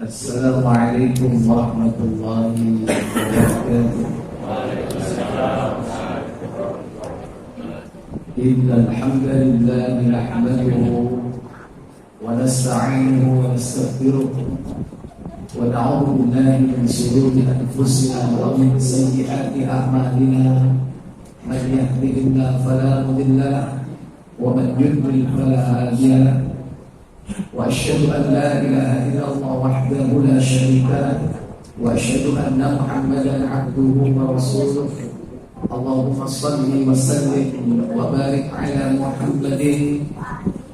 Assalamualaikum warahmatullahi wabarakatuh. Innal hamdalillah nahmaduhu wa nasta'inuhu wa nastaghfiruh wa na'udzu billahi min shururi anfusina wa min sayyiati a'malina. Man yahdihillahu fala mudilla lahu wa man yudlil fala hadiya lahu. وأشهد أن لا إله إلا الله وحده لا شريك له وأشهد أن محمدا عبده ورسوله. اللهم صل وسلم وبارك على محمد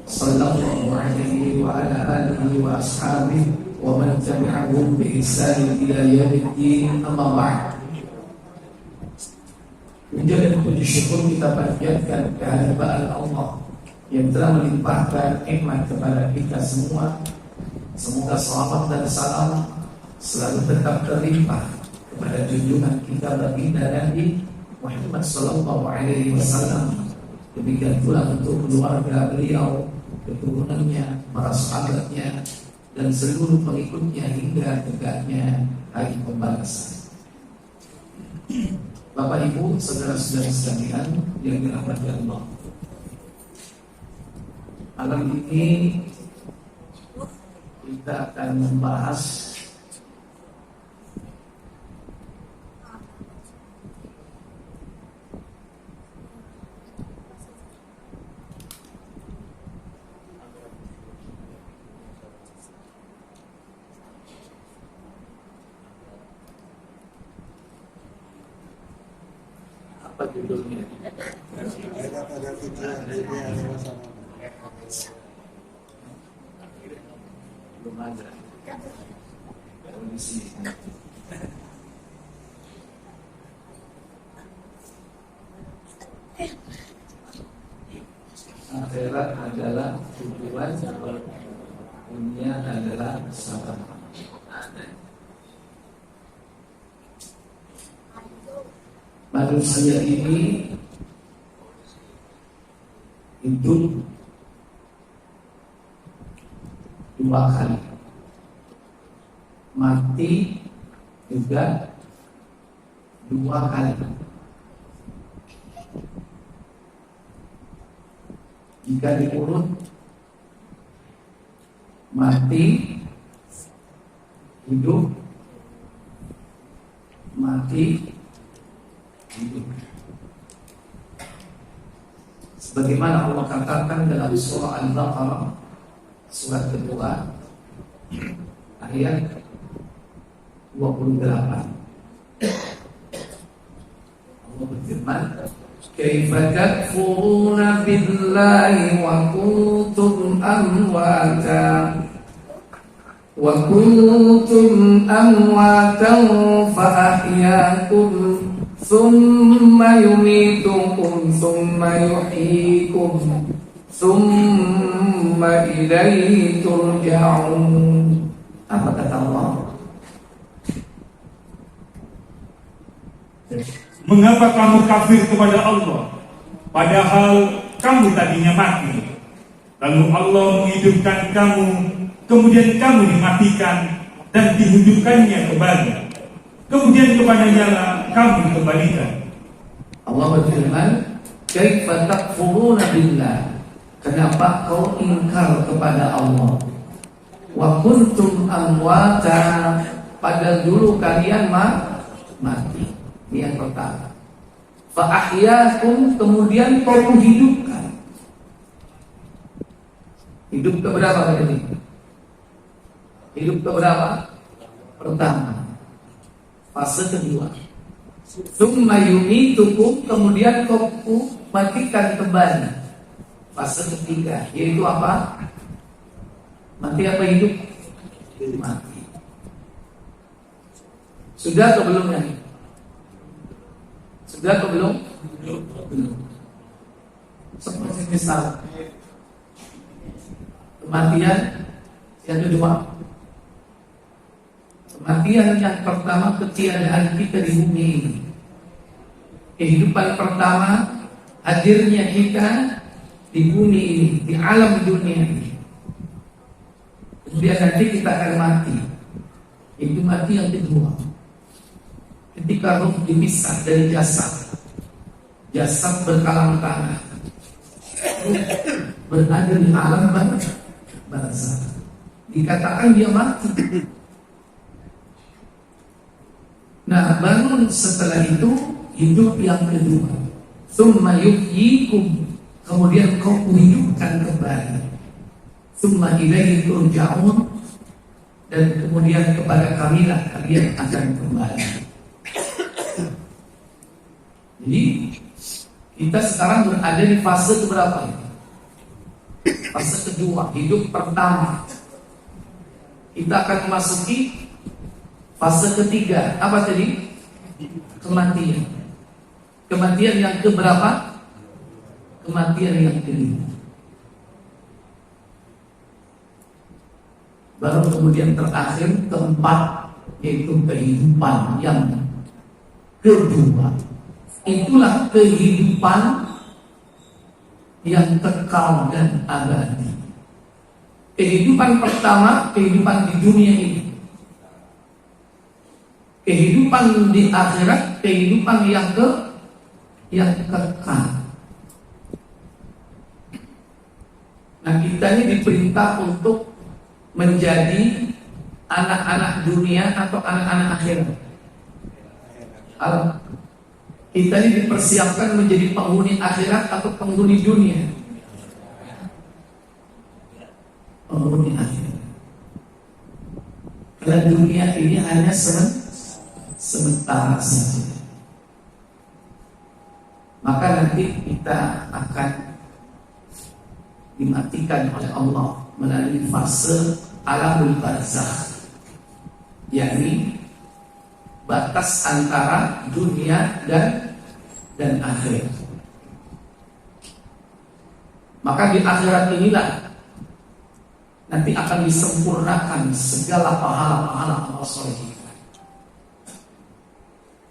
صلى الله عليه وعلى آله وأصحابه ومن تبعهم بإحسان إلى يوم الدين. أما بعد. Menjadi puji syukur kita panjatkan kehadiran Allah yang telah melimpahkan nikmat kepada kita semua. Semoga selamat dan salam selalu tetap terlimpah kepada junjungan kita baginda Nabi Muhammad sallallahu alaihi wasallam. Demikian pula untuk keluarga beliau, keturunannya, para sahabatnya, dan seluruh pengikutnya hingga tegaknya hari pembalasan. Bapak Ibu, saudara-saudara sekalian yang dirahmati Allah, malam ini kita akan membahas apa judulnya? Belum ada kondisi. Akhirat adalah tujuan, dunia adalah sahabat. Manusia ini hidup dua kali, mati juga dua kali. Jika diurut, mati, hidup, mati, hidup. Sebagaimana Allah katakan dalam surah Al-Baqarah surat kedua ayat 28. Allah berfirman, "Kaifa takfuruna billahi wa kuntum amwatan fa ahyaakum thumma yumitukum thumma yuhyikum Summa ilaihi turja'un." Apa kata Allah? Mengapa kamu kafir kepada Allah, padahal kamu tadinya mati? Lalu Allah menghidupkan kamu, kemudian kamu dimatikan dan dihidupkannya kembali, kemudian kepadanya lah kamu dikembalikan. Allah berfirman, "Kaifa takfuruna billah?" Kenapa kau ingkar kepada Allah? Wa kuntum amwata, padahal dulu kalian mati. Ini yang pertama. Fa ahyaakum, kemudian kau menghidupkan. Hidup ke berapa tadi? Hidup ke berapa? Pertama. Fase kedua. Tsumma yumitukum, kemudian kau matikan kembali. Fase ketiga, yaitu apa? Mati apa hidup? Mati. Sudah atau belum nih? Sudah atau belum? Belum. Seperti misal kematian yang kedua. Kematian yang pertama, ketiadaan kita di bumi ini. Kehidupan pertama, hadirnya kita di bumi ini, di alam dunia ini. Kemudian nanti kita akan mati. Itu mati yang kedua. Ketika roh dipisah dari jasad, jasad berkalang tanah, berada di alam barzakh. Dikatakan dia mati. Nah, bangun setelah itu hidup yang kedua. Tsumma yuhyikum, kemudian kau hidupkan kembali. Tsumma ilaihi turja'un, dan kemudian kepada kamilah kalian akan kembali. Jadi kita sekarang berada di fase keberapa? Fase kedua, hidup pertama. Kita akan memasuki fase ketiga. Apa tadi? Kematian. Kematian yang keberapa? Kematian yang kelima. Baru kemudian terakhir keempat, yaitu kehidupan yang kedua. Itulah kehidupan yang kekal dan abadi. Kehidupan pertama, kehidupan di dunia ini. Kehidupan di akhirat, kehidupan yang kekal. Nah, kita ini diperintah untuk menjadi anak-anak dunia atau anak-anak akhirat. Kita ini dipersiapkan menjadi penghuni akhirat atau penghuni dunia. Penghuni akhirat. Karena dunia ini hanya sementara saja. Maka nanti kita akan dimatikan oleh Allah melalui fase alamul barzakh, yakni batas antara dunia dan akhirat. Maka di akhirat inilah nanti akan disempurnakan segala pahala-pahala amal soleh kita.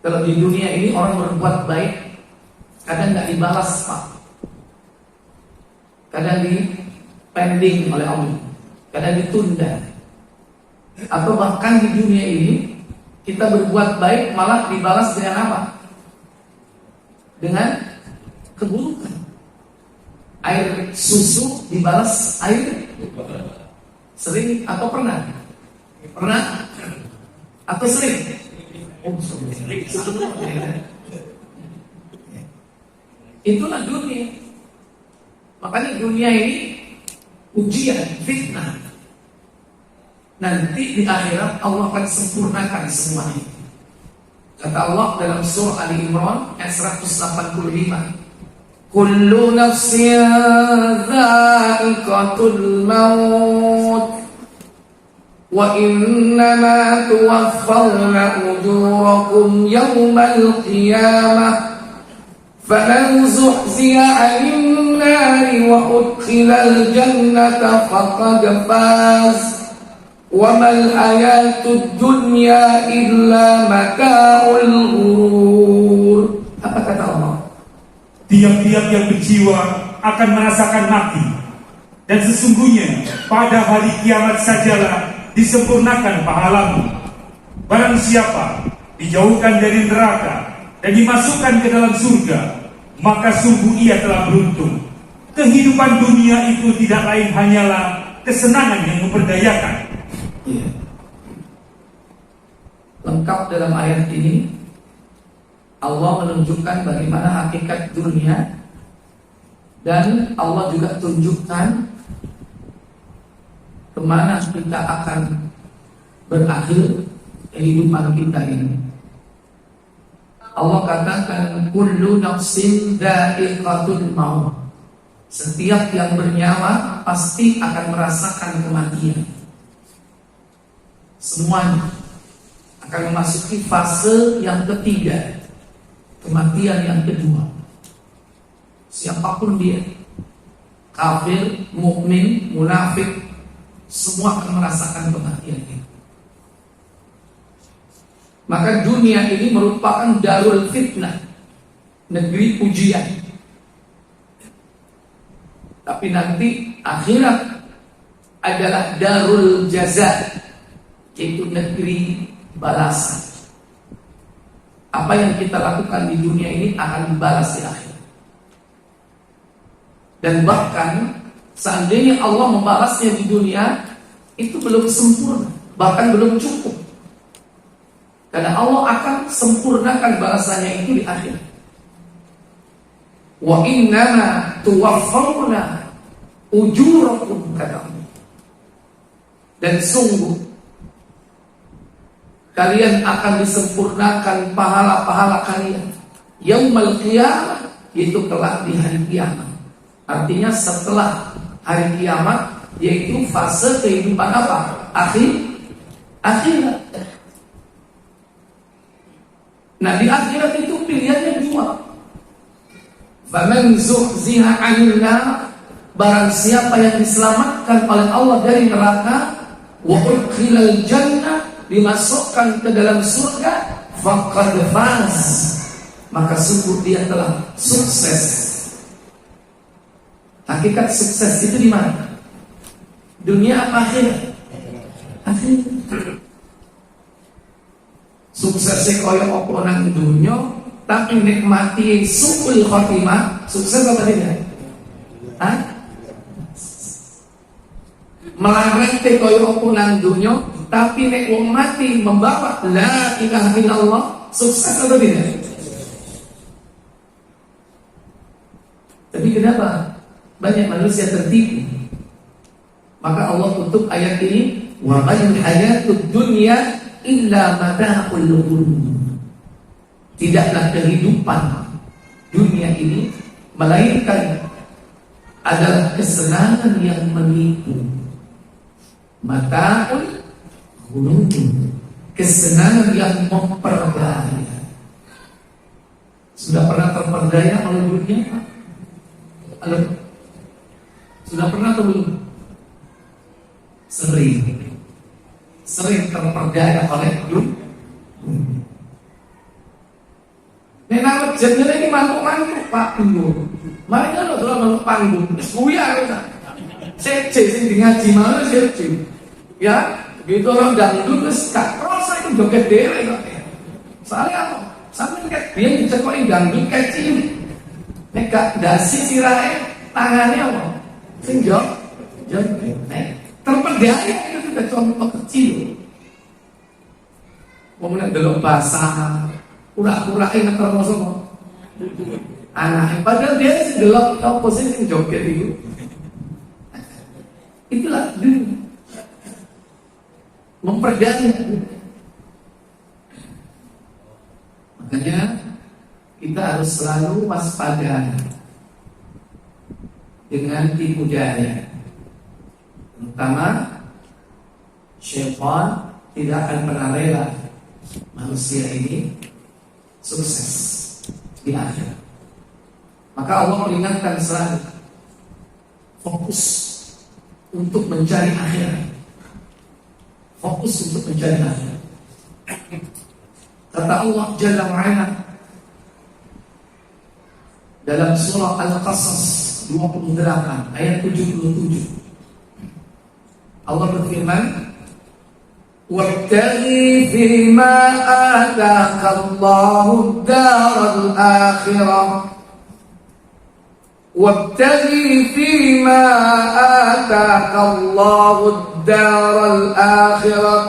Kalau di dunia ini orang berbuat baik, kadang nggak dibalas, Pak. Kadang pending oleh Allah, kadang ditunda. Atau bahkan di dunia ini kita berbuat baik malah dibalas dengan apa? Dengan keburukan. Air susu dibalas air. Sering atau pernah? Pernah atau sering? Sering. Itulah dunia. Makanya dunia ini ujian, fitnah. Nanti di akhirat Allah akan sempurnakan semuanya. Kata Allah dalam surah Ali Imran ayat 185, kullu nafsin dha'iqatul maut wa innama tuwaffawna ujurakum yawmal qiyamah faman zuhziya 'anil nari wa udkhilal jannata faqad faz wa mal hayatud dunya illa mata'ul ghurur. Apa kata Allah? Tiap-tiap yang berjiwa akan merasakan mati, dan sesungguhnya pada hari kiamat sajalah disempurnakan pahalamu. Barang siapa dijauhkan dari neraka dan dimasukkan ke dalam surga, maka sungguh ia telah beruntung. Kehidupan dunia itu tidak lain hanyalah kesenangan yang memperdayakan. Ya. Lengkap dalam ayat ini Allah menunjukkan bagaimana hakikat dunia, dan Allah juga tunjukkan kemana kita akan berakhir kehidupan kita ini. Allah katakan kullu nafsin dha'iqatul maut. Setiap yang bernyawa pasti akan merasakan kematian. Semuanya akan memasuki fase yang ketiga, kematian yang kedua. Siapapun dia, kafir, mukmin, munafik, semua akan merasakan kematian ini. Maka dunia ini merupakan darul fitnah, negeri ujian. Tapi nanti akhirat adalah darul jaza, yaitu negeri balasan. Apa yang kita lakukan di dunia ini akan dibalas di akhirat. Dan bahkan seandainya Allah membalasnya di dunia, itu belum sempurna, bahkan belum cukup. Karena Allah akan sempurnakan balasannya itu di akhirat. Wa innama tuwaffawna ujurakum, kata Allah. Dan sungguh kalian akan disempurnakan pahala-pahala kalian yaumul qiyamah, yaitu kelak di hari kiamat. Artinya setelah hari kiamat, yaitu fase kehidupan apa? Akhirat. Nah, di akhirat itu pilihannya dua. Faman zuhziha 'anil nar, barang siapa yang diselamatkan oleh Allah dari neraka, wa udkhilal jannah, dimasukkan ke dalam surga, faqad faz, maka sungguh dia telah sukses. Hakikat sukses itu di mana? Dunia apa akhirat? Akhirat. Suksesnya kaya apa nang dunia, tapi nikmati su'ul khotimah, sukses apa tidak? Melarang kaya apa nang dunia, tapi nek wong mati membawa la ilaha illallah, sukses atau tidak? Tapi kenapa banyak manusia tertipu? Maka Allah tutup ayat ini, wa mal hayatud dunya illa mata'ul ghurur. Tidaklah kehidupan dunia ini melainkan adalah kesenangan yang menipu. Mata'ul ghurur, kesenangan yang memperdaya. Sudah pernah terperdaya oleh dunia? Sudah pernah atau belum? Sering terperdaya oleh dunia. Nek jenenge iki mantuk-mantuk Pak Guru. Mari ngono dolan mantuk panggung. Wis kuwi aku ta. Sece sing ngaji mau sece. Ya, begitu orang dangdut wis gak krasa itu joget dhewe kok. Soalnya apa? Sampe nek biyen dicekoki dangdut kecil. Nek gak dasi sirahe tangane apa? Sing joget. Terperdaya itu sudah contoh kecil. Wong nek delok basah, ura-ura ing termasuk anak. Padahal dia sing delok apa sing joget itu. Itulah dunia. Memperdaya. Makanya kita harus selalu waspada dengan tipu daya. Terutama syaitan tidak akan pernah rela manusia ini sukses di akhirat. Maka Allah mengingatkan selalu fokus untuk mencari akhirat. Fokus untuk mencari akhirat. Kata Allah Jalla wa'ala dalam surah Al-Qasas 28 ayat 77, Allah berfirman, "Wabtaghi fima ataka Allahu ad-daral akhirah." Wabtaghi fima ataka Allahu ad-daral akhirah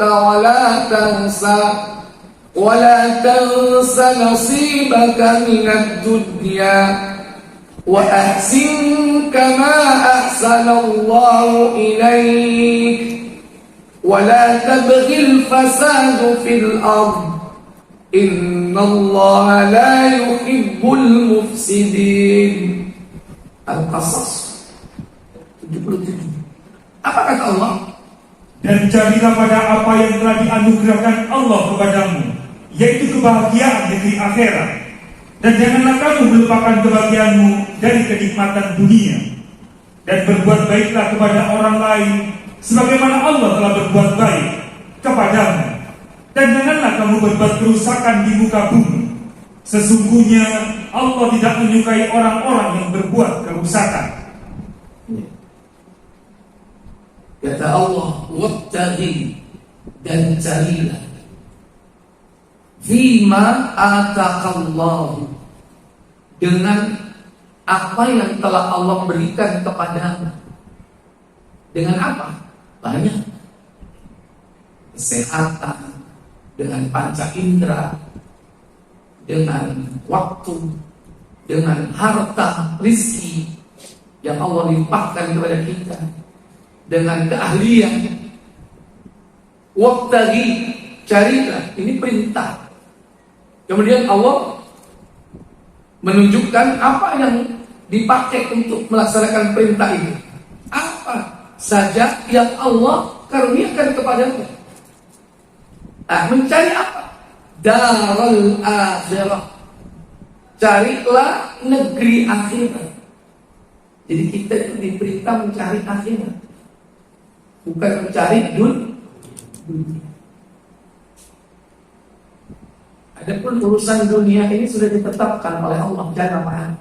wa la tansa nasibaka minad dunya wa ahsin kama ahsana Allahu ilaik wa la tabghil fasada fil ard innallaha la yuhibbul mufsidin. Al-Qasas 77. Apa kata Allah? Dan carilah pada apa yang telah dianugerahkan Allah kepadamu, yaitu kebahagiaan negeri akhirat. Dan janganlah kamu melupakan kebahagiaanmu dari kenikmatan dunia. Dan berbuat baiklah kepada orang lain sebagaimana Allah telah berbuat baik kepadamu. Dan janganlah kamu berbuat kerusakan di muka bumi. Sesungguhnya Allah tidak menyukai orang-orang yang berbuat kerusakan. Kata Allah, wabtaghi dan carilah fima ataqallahu, dengan apa yang telah Allah berikan kepadamu. Dengan apa? Banyak. Kesehatan, dengan panca indera, dengan waktu, dengan harta, rizki yang Allah limpahkan kepada kita, dengan keahlian. Wabtaghi, carilah, ini perintah. Kemudian Allah menunjukkan apa yang dipakai untuk melaksanakan perintah ini. Apa saja yang Allah karuniakan kepadamu. Mencari apa? Darul akhirah. Carilah negeri akhirat. Jadi kita itu diperintah mencari akhirat, bukan mencari dunia. Adapun urusan dunia ini sudah ditetapkan oleh Allah Jalla wa'ala.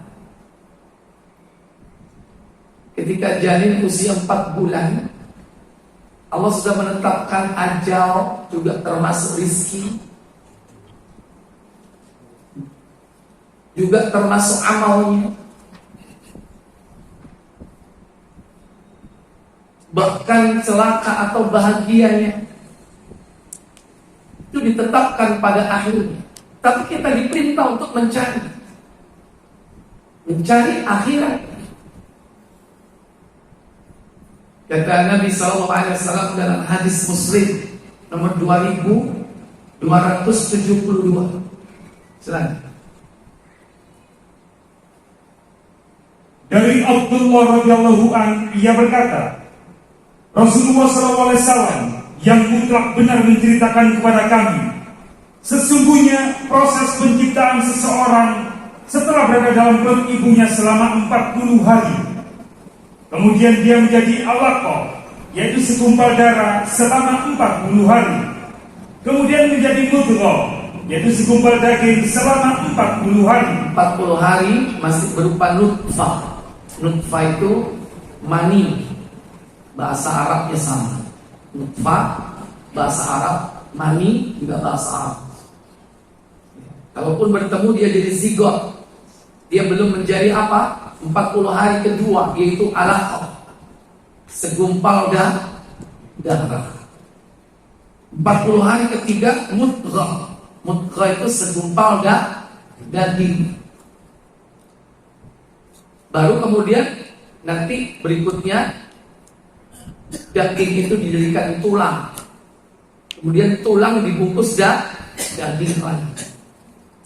Ketika janin usia 4 bulan, Allah sudah menetapkan ajal, juga termasuk rizki, juga termasuk amalnya. Bahkan celaka atau bahagianya itu ditetapkan pada akhirnya. Tapi kita diperintah untuk mencari akhirat. Kata Nabi SAW dalam hadis Muslim nomor 2272. Silakan. Dari Abdullah radhiyallahu an, ia berkata, Rasulullah SAW yang mutlak benar menceritakan kepada kami, sesungguhnya proses penciptaan seseorang setelah berada dalam perut ibunya selama 40 hari, kemudian dia menjadi alaqah, yaitu segumpal darah selama 40 hari, kemudian menjadi mudghah, yaitu segumpal daging selama 40 hari. 40 hari masih berupa nutfah. Nutfah itu mani, bahasa Arabnya sama. Nutfah bahasa Arab, mani juga bahasa Arab. Kalaupun bertemu dia jadi zigot, dia belum menjadi apa? 40 hari kedua, yaitu alaqah, segumpal darah. 40 hari ketiga mudghah. Mudghah itu segumpal daging. Baru kemudian nanti berikutnya daging itu dijadikan tulang. Kemudian tulang dibungkus daging lagi.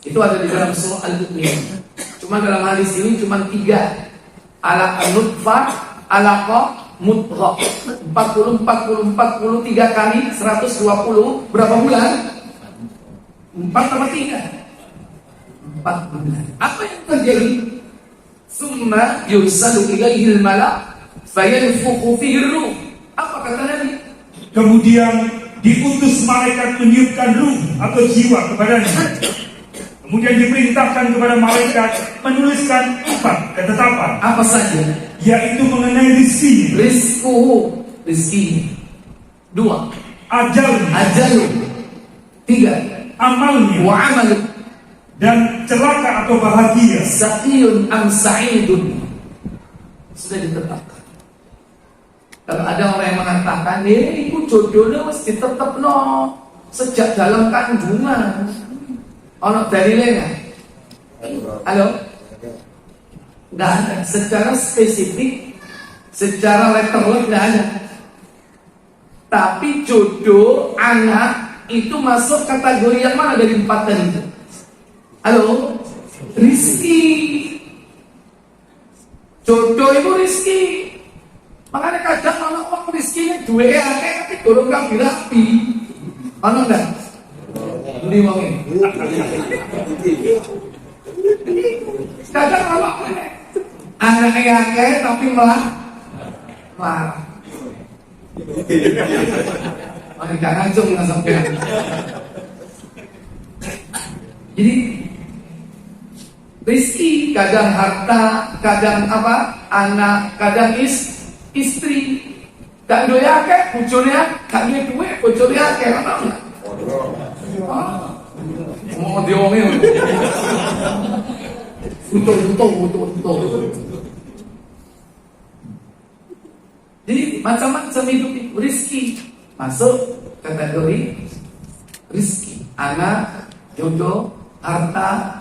Itu ada di dalam surah Al-Mu'min. Cuma dalam hadis ini cuma 3. Nutfah, alaqah, mudghah. 40 3 kali 120 berapa bulan? 4 sama 3. 4 bulan. Apa yang terjadi? Summa yursalu ilaihi al-malak fayanfukhu fihi ar-ruh. Apa kata Nabi? Kemudian diutus malaikat meniupkan ruh atau jiwa kepadanya. Kemudian diperintahkan kepada malaikat menuliskan 4 ketetapan. Apa saja? Yaitu mengenai rizki. Rizki. 2. Ajalu. 3. Amalnya. Wa amalu. Dan celaka atau bahagia. Saqiyun am sa'idun. Sudah ditetapkan. Kalau ada orang yang mengatakan, itu jodohnya mesti tetap sejak dalam kandungan. Ono dalilnya nggak? Halo? Nggak ada. Secara spesifik, secara letterlock nggak ada. Tapi jodoh anak itu masuk kategori yang mana dari 4 tadi itu? Halo? Rizki. Jodoh itu rizki. Makanya kadang orang rizkinya duwe akeh tapi durung rapi. Ono enggak? Beli wonge. Kadang kalau anaknya akeh tapi malah marah. Mari jangan nggak sampai. Jadi rizki kadang harta, kadang anak, kadang istri. Gak duwe akeh, bojone gak duwe duit, bojone akeh, ana enggak? Mau diomongin. Betul. Jadi macam-macam hidup itu. Rizki masuk kategori rizki. Anak, jodoh, harta,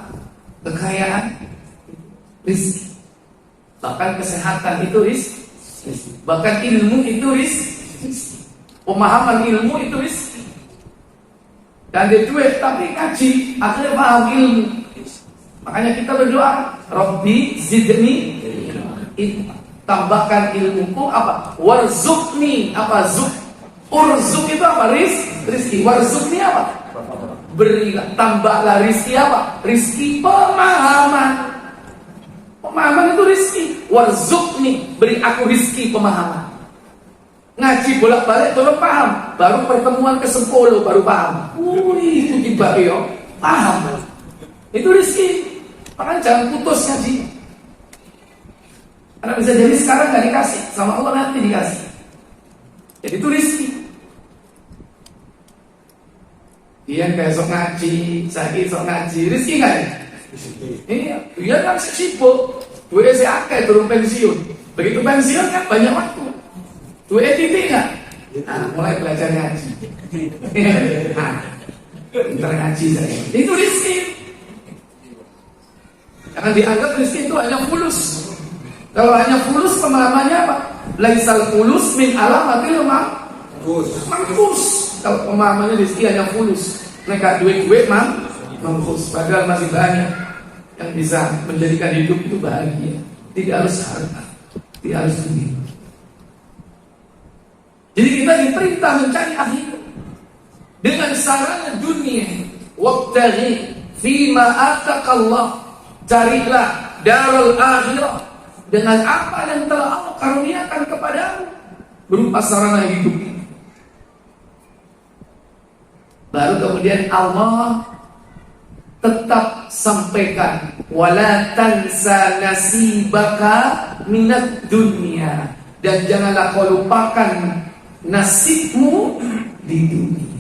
kekayaan, rizki. Bahkan kesehatan itu rizki. Bahkan ilmu itu rizki. Pemahaman ilmu itu rizki. Dan dia duit tapi ngaji, akhirnya paham ilmu. Makanya kita berdoa, Rabbi zidni ilma. Tambahkan ilmuku apa? Warzuqni apa? Urzuk itu apa? Rizki. Warzuqni apa? Berilah, tambahlah rizki apa? Rizki pemahaman. Pemahaman itu rizki. Warzuqni, beri aku rizki pemahaman. Ngaji bolak-balik belum paham, baru pertemuan ke-10 baru paham. Itu tiba yo, paham. Itu rizki. Makanya jangan putus ngaji. Karena bisa jadi sekarang gak dikasih, sama Allah nanti dikasih. Jadi itu rizki. Dia besok ngaji, saya sok ngaji, rizki gak ya? Iya, dia kan sibuk. Duitnya si akeh turun pensiun. Begitu pensiun kan banyak waktu. Duitnya titik gak? Nah, mulai belajar ngaji. Nah, pintar ngaji saya. Itu rizki. Jangan dianggap rizki itu hanya fulus. Kalau hanya fulus pemahamannya apa? Laisal fulus min alamatil mangkus. Kalau pemahamannya rizki hanya fulus, mereka duit-duit mangkus. Padahal masih banyak yang bisa menjadikan hidup itu bahagia. Tidak harus harta, tidak harus duit. Jadi kita diperintah mencari akhirat dengan sarana dunia. Wabtaghi fima ataqallah. Carilah darul akhirah dengan apa yang telah Allah karuniakan kepadamu berupa sarana hidup ini. Baru kemudian Allah tetap sampaikan wala tansa nasibaka minad dunya, dan janganlah kau lupakan nasibmu di dunia.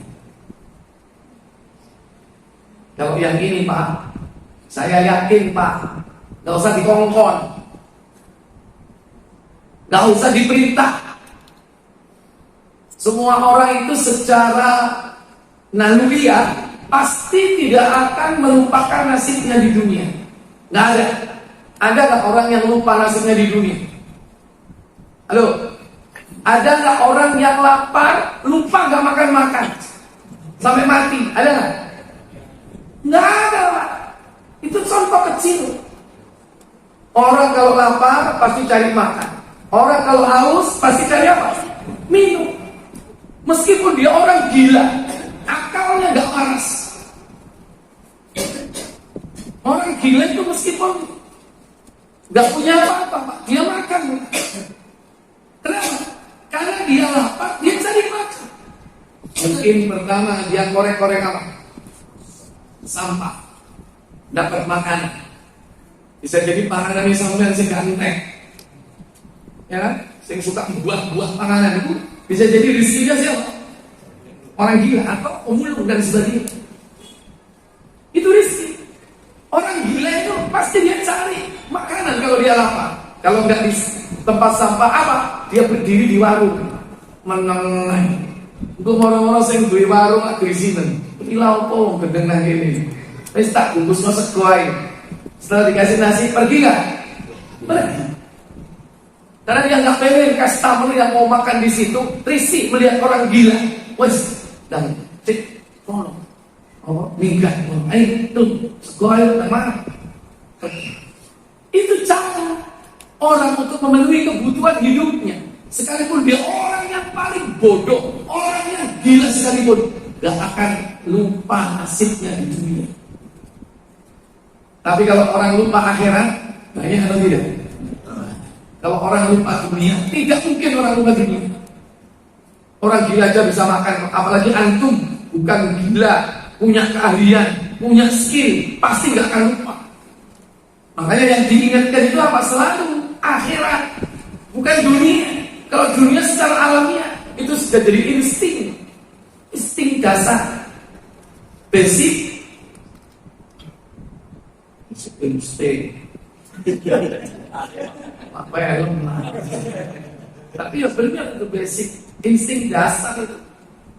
Kalau yang ini Pak, saya yakin Pak, gak usah dikongkon, gak usah diperintah. Semua orang itu secara naluriah pasti tidak akan melupakan nasibnya di dunia. Gak ada. Ada gak orang yang lupa nasibnya di dunia? Halo? Ada gak orang yang lapar, lupa gak makan-makan sampai mati? Ada gak? Gak ada Pak. Itu contoh kecil. Orang kalau lapar pasti cari makan. Orang kalau haus pasti cari apa? Minum. Meskipun dia orang gila, akalnya gak waras. Orang gila itu meskipun gak punya apa-apa Pak, dia makan. Kenapa? Karena dia lapar, dia cari makan. Mungkin pertama dia korek-korek apa? Sampah. Dapat makanan. Bisa jadi panganan misalnya sing ganteng, ya kan? Sing suka buah-buah panganan itu bisa jadi rezekinya siapa? Orang gila atau pemulung dan sebagainya. Itu rezeki. Orang gila itu pasti dia cari makanan kalau dia lapar. Kalau nggak di tempat sampah apa? Dia berdiri di warung menenang. Untuk orang-orang sing duwe warung agak disini. Iki lha opo gendeng nang kene. Wis tak bungkus masak kuai. Setelah dikasih nasi, pergi gak? Pergi. Karena dia nggak pengen customer yang mau makan di situ risih melihat orang gila. Wes, dan cek, tolong, minggat, tuh, kuai mana? Itu cara orang untuk memenuhi kebutuhan hidupnya. Sekalipun dia orang yang paling bodoh, orang yang gila sekalipun, gak akan lupa nasibnya di dunia. Tapi kalau orang lupa akhirat, banyak atau tidak? Kalau orang lupa dunia, tidak mungkin orang lupa dunia. Orang gila aja bisa makan, apalagi antum bukan gila, punya keahlian, punya skill, pasti gak akan lupa. Makanya yang diingatkan itu apa? Selalu akhirat, bukan dunia. Kalau dunia secara alamiah itu sudah jadi insting dasar, basic, insting. Apa ya lemah? Tapi ya benar itu basic, insting dasar itu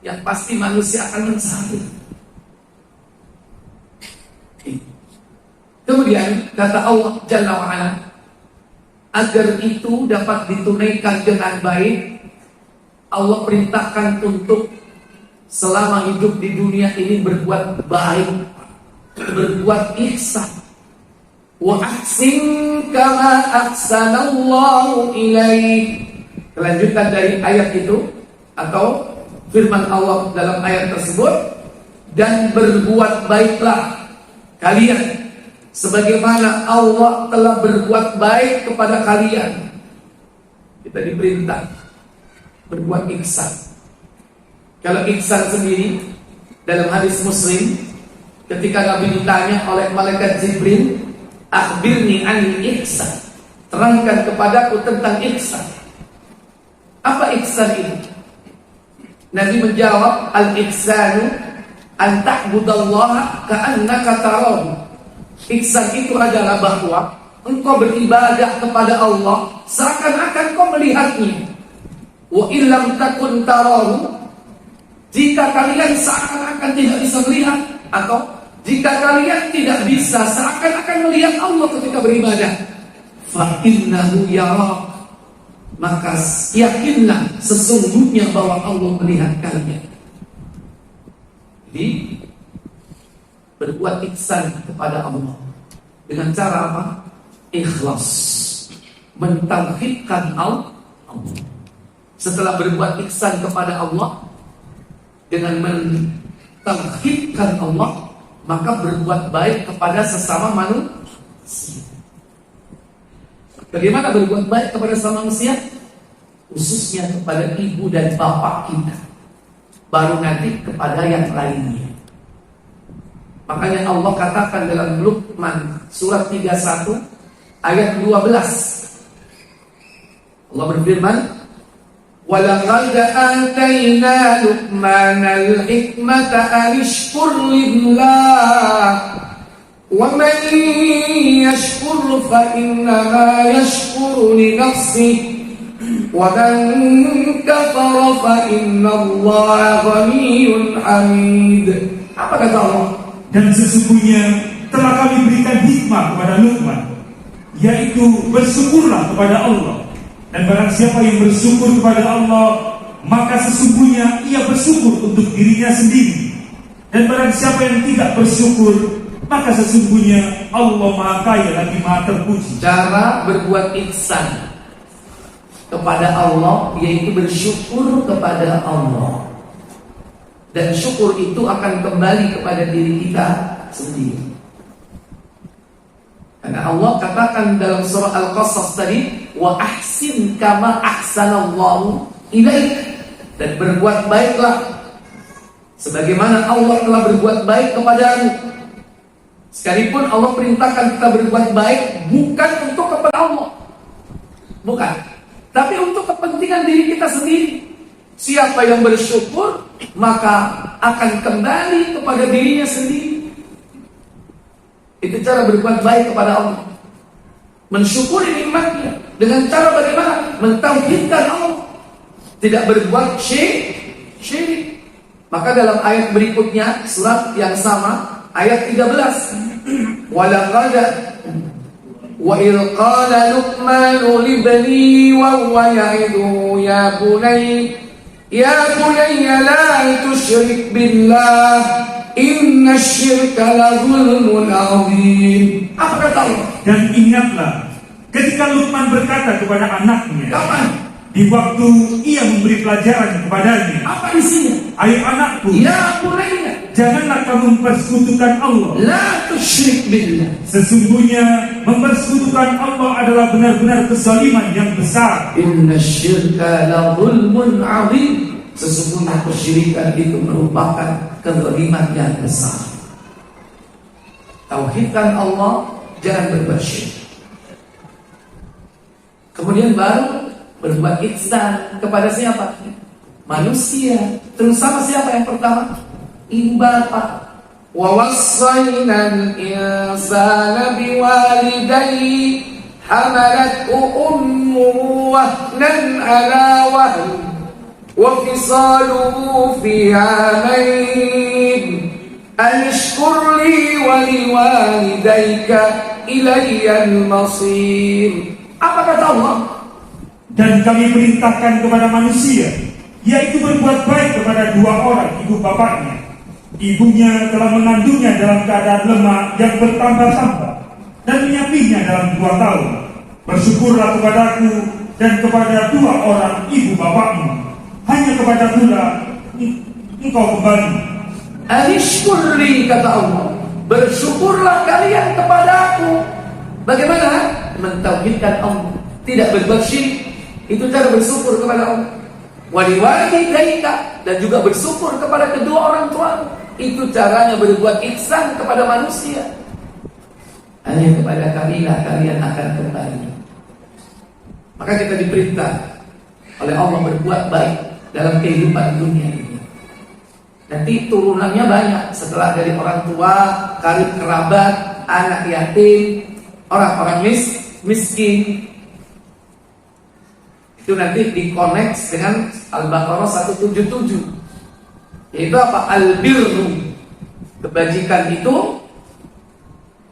yang pasti manusia akan mencari. Kemudian kata Allah Jalla wa'ala, agar itu dapat ditunaikan dengan baik, Allah perintahkan untuk selama hidup di dunia ini berbuat baik, berbuat ihsan. Wa ahsin kama ahsanallahu ilaik. Kelanjutan dari ayat itu atau firman Allah dalam ayat tersebut, dan berbuat baiklah kalian sebagaimana Allah telah berbuat baik kepada kalian. Kita diperintah berbuat ihsan. Kalau ihsan sendiri dalam hadis Muslim, ketika Nabi ditanya oleh malaikat Jibril, akhbirni anil ihsan, terangkan kepadaku tentang ihsan. Apa ihsan itu? Nabi menjawab, al-ihsanu an ta'budallaha ka'annaka tarahu. Ihsan itu adalah bahwa engkau beribadah kepada Allah seakan-akan kau melihatnya. Wa illam takun tarahu, jika kalian seakan-akan tidak bisa melihat, atau jika kalian tidak bisa seakan-akan melihat Allah ketika beribadah, fa innahu yarak, maka yakinlah sesungguhnya bahwa Allah melihat kalian. Jadi berbuat ihsan kepada Allah dengan cara apa? Ikhlas, mentauhidkan Allah. Setelah berbuat ihsan kepada Allah dengan mentauhidkan Allah, maka berbuat baik kepada sesama manusia. Bagaimana berbuat baik kepada sesama manusia? Khususnya kepada ibu dan bapak kita, baru nanti kepada yang lainnya. Makanya Allah katakan dalam Luqman surat 31 ayat 12, Allah berfirman, وَلَقَدْ آتَيْنَا لُقْمَانَ الْحِكْمَةَ أَنِ اشْكُرْ لِلَّهِ وَمَنْ يَشْكُرْ فَإِنَّمَا يَشْكُرُ لِنَفْسِهِ وَمَنْ كَفَرَ فَإِنَّ اللَّهَ غَنِيٌّ حَمِيدٌ. Apa kata Allah? Dan sesungguhnya telah kami berikan hikmah kepada Luqman, yaitu bersyukurlah kepada Allah. Dan barang siapa yang bersyukur kepada Allah, maka sesungguhnya ia bersyukur untuk dirinya sendiri. Dan barang siapa yang tidak bersyukur, maka sesungguhnya Allah Maha Kaya lagi Maha Terpuji. Cara berbuat ihsan kepada Allah yaitu bersyukur kepada Allah. Dan syukur itu akan kembali kepada diri kita sendiri. Karena Allah katakan dalam surah Al-Qasas tadi, wa ahsin kama ahsanallahu ilaik, dan berbuat baiklah sebagaimana Allah telah berbuat baik kepadamu. Sekalipun Allah perintahkan kita berbuat baik bukan untuk kepada Allah, bukan, tapi untuk kepentingan diri kita sendiri. Siapa yang bersyukur, maka akan kembali kepada dirinya sendiri. Itu cara berbuat baik kepada Allah, mensyukuri nikmatnya dengan cara bagaimana? Mentauhidkan Allah, tidak berbuat syirik. Maka dalam ayat berikutnya, surat yang sama, ayat 13, walaqad wa il qala luqmanu libni wa huwa ya'iduhu ya bunayya la tusyrik billah inna syirka la zulmun azim. Apa kata Allah? Dan ingatlah ketika Luqman berkata kepada anaknya, kapan? Di waktu ia memberi pelajaran kepadanya. Apa isinya? Ayo anakku, ya bunayya, janganlah kamu mempersekutukan Allah. La tusyrik billah. Sesungguhnya mempersekutukan Allah adalah benar-benar kezaliman yang besar. Inna syirka la zulmun azim. Sesungguhnya kesyirikan itu merupakan kezaliman yang besar. Tauhidkan Allah, jangan berbuat syirik. Kemudian baru berbuat ihsan kepada siapa? Manusia. Terus sama siapa yang pertama? Ibu bapak. Wa wassayna al-insana biwalidayhi hamalathu ummuhu wahnan ala wahn wa fisaluhu fi 'amayn an ishkur li wa liwalidayka ilayya al-masir. Apa kata Allah? Dan kami perintahkan kepada manusia, yaitu berbuat baik kepada dua orang ibu bapaknya. Ibunya telah mengandungnya dalam keadaan lemah yang bertambah-tambah dan menyapihnya dalam 2 tahun. Bersyukurlah kepadaku dan kepada dua orang ibu bapakmu. Hanya kepada pula engkau kembali. Anishkurli, kata Allah, bersyukurlah kalian kepada aku. Bagaimana? Mentauhidkan Allah, tidak berbuat syirik. Itu cara bersyukur kepada Allah. Waliwalidayka, dan juga bersyukur kepada kedua orang tua. Itu caranya berbuat ihsan kepada manusia. Hanya kepada kamilah kalian akan kembali. Maka kita diperintah oleh Allah berbuat baik dalam kehidupan dunia ini. Nanti turunannya banyak. Setelah dari orang tua, karib kerabat, anak yatim, orang-orang miskin. Itu nanti dikoneksi dengan Al-Baqarah 177. Yaitu apa? Al-birru, kebajikan itu,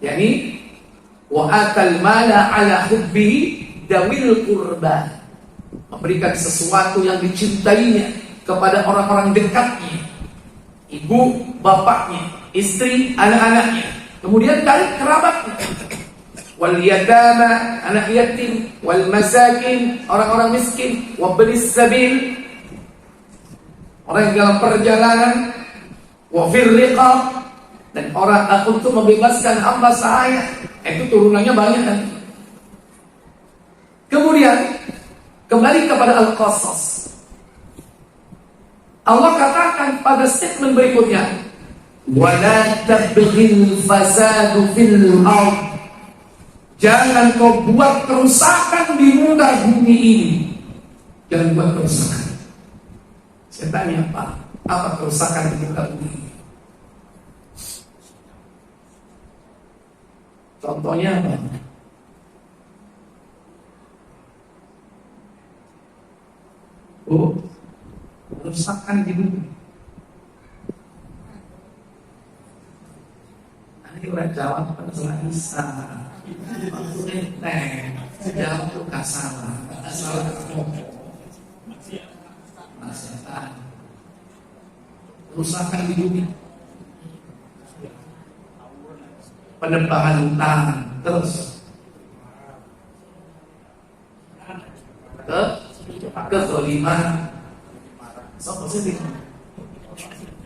yakni wa atal mala ala hubbihi dawil qurba, memberikan sesuatu yang dicintainya kepada orang-orang dekatnya, ibu, bapaknya, istri, anak-anaknya, kemudian karib kerabatnya, wal yatama, anak yatim, wal masakin, orang-orang miskin, wabnis sabil, orang yang dalam perjalanan, wa fir riqab, dan orang untuk membebaskan hamba sahaya. Itu turunannya banyak kan. Kemudian kembali kepada Al-Qasas. Allah katakan pada statement berikutnya, wala tabghil fasadu fil ardh, jangan kau buat kerusakan di muka bumi ini. Jangan buat kerusakan. Saya tanya, apa kerusakan di muka bumi ini? Contohnya apa? Kerusakan di bumi. Ini orang Jawa pada salah Isa. Waktu enteng, Jawa itu gak salah. Gak salah maksiatan. Kerusakan di bumi. Penebangan hutan. Terus kezaliman,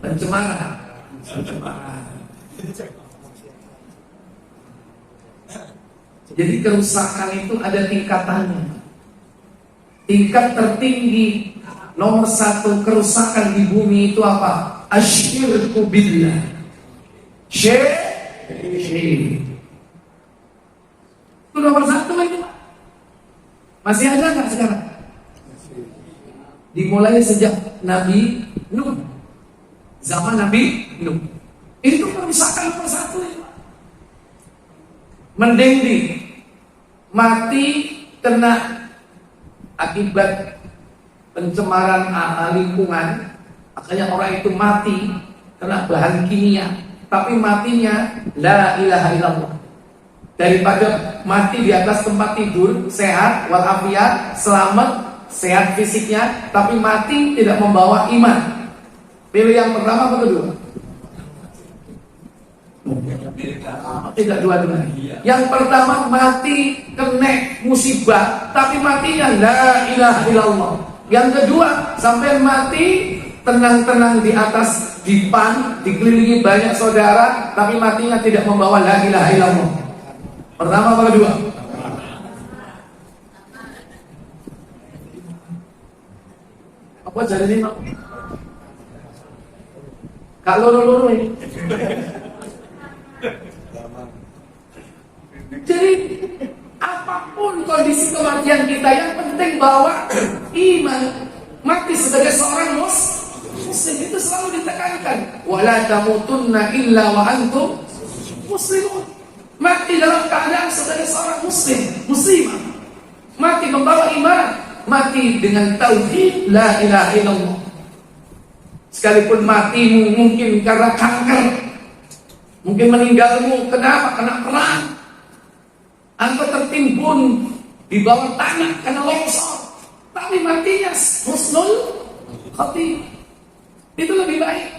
pencemaran. Jadi kerusakan itu ada tingkatannya. Tingkat tertinggi nomor 1 kerusakan di bumi itu apa? Asyirku billah. Syirik. Itu nomor 1 itu. Masih ada nggak sekarang? Dimulai sejak Nabi Nuh, zaman Nabi Nuh. Itu kerusakan nomor 1 itu. Mending mati kena akibat pencemaran lingkungan, makanya orang itu mati kena bahan kimia, tapi matinya la ilaha illallah, daripada mati di atas tempat tidur sehat walafiat, selamat, sehat fisiknya, tapi mati tidak membawa iman. Pilih yang pertama atau kedua? Tidak, dua-duanya. Yang pertama mati kena musibah, tapi matinya la ilaha illallah. Yang kedua sampai mati tenang-tenang di atas dipan, dikelilingi banyak saudara, tapi matinya tidak membawa la ilaha illallah. Pertama apa kedua? Apa jadi ini? Kak loro-loro ini. Jadi apa apapun kondisi kematian kita, yang penting bawa iman. Mati sebagai seorang muslim itu selalu ditekankan. Wala tamutunna illa wa antum muslimun. Mati dalam keadaan sebagai seorang muslimah. Mati membawa iman, mati dengan tauhid la ilaha illallah. Sekalipun matimu mungkin karena kanker, mungkin meninggalmu kenapa? Kena perang, atau tertimbun di bawah tanah karena longsor, tapi matinya husnul khotimah, itu lebih baik.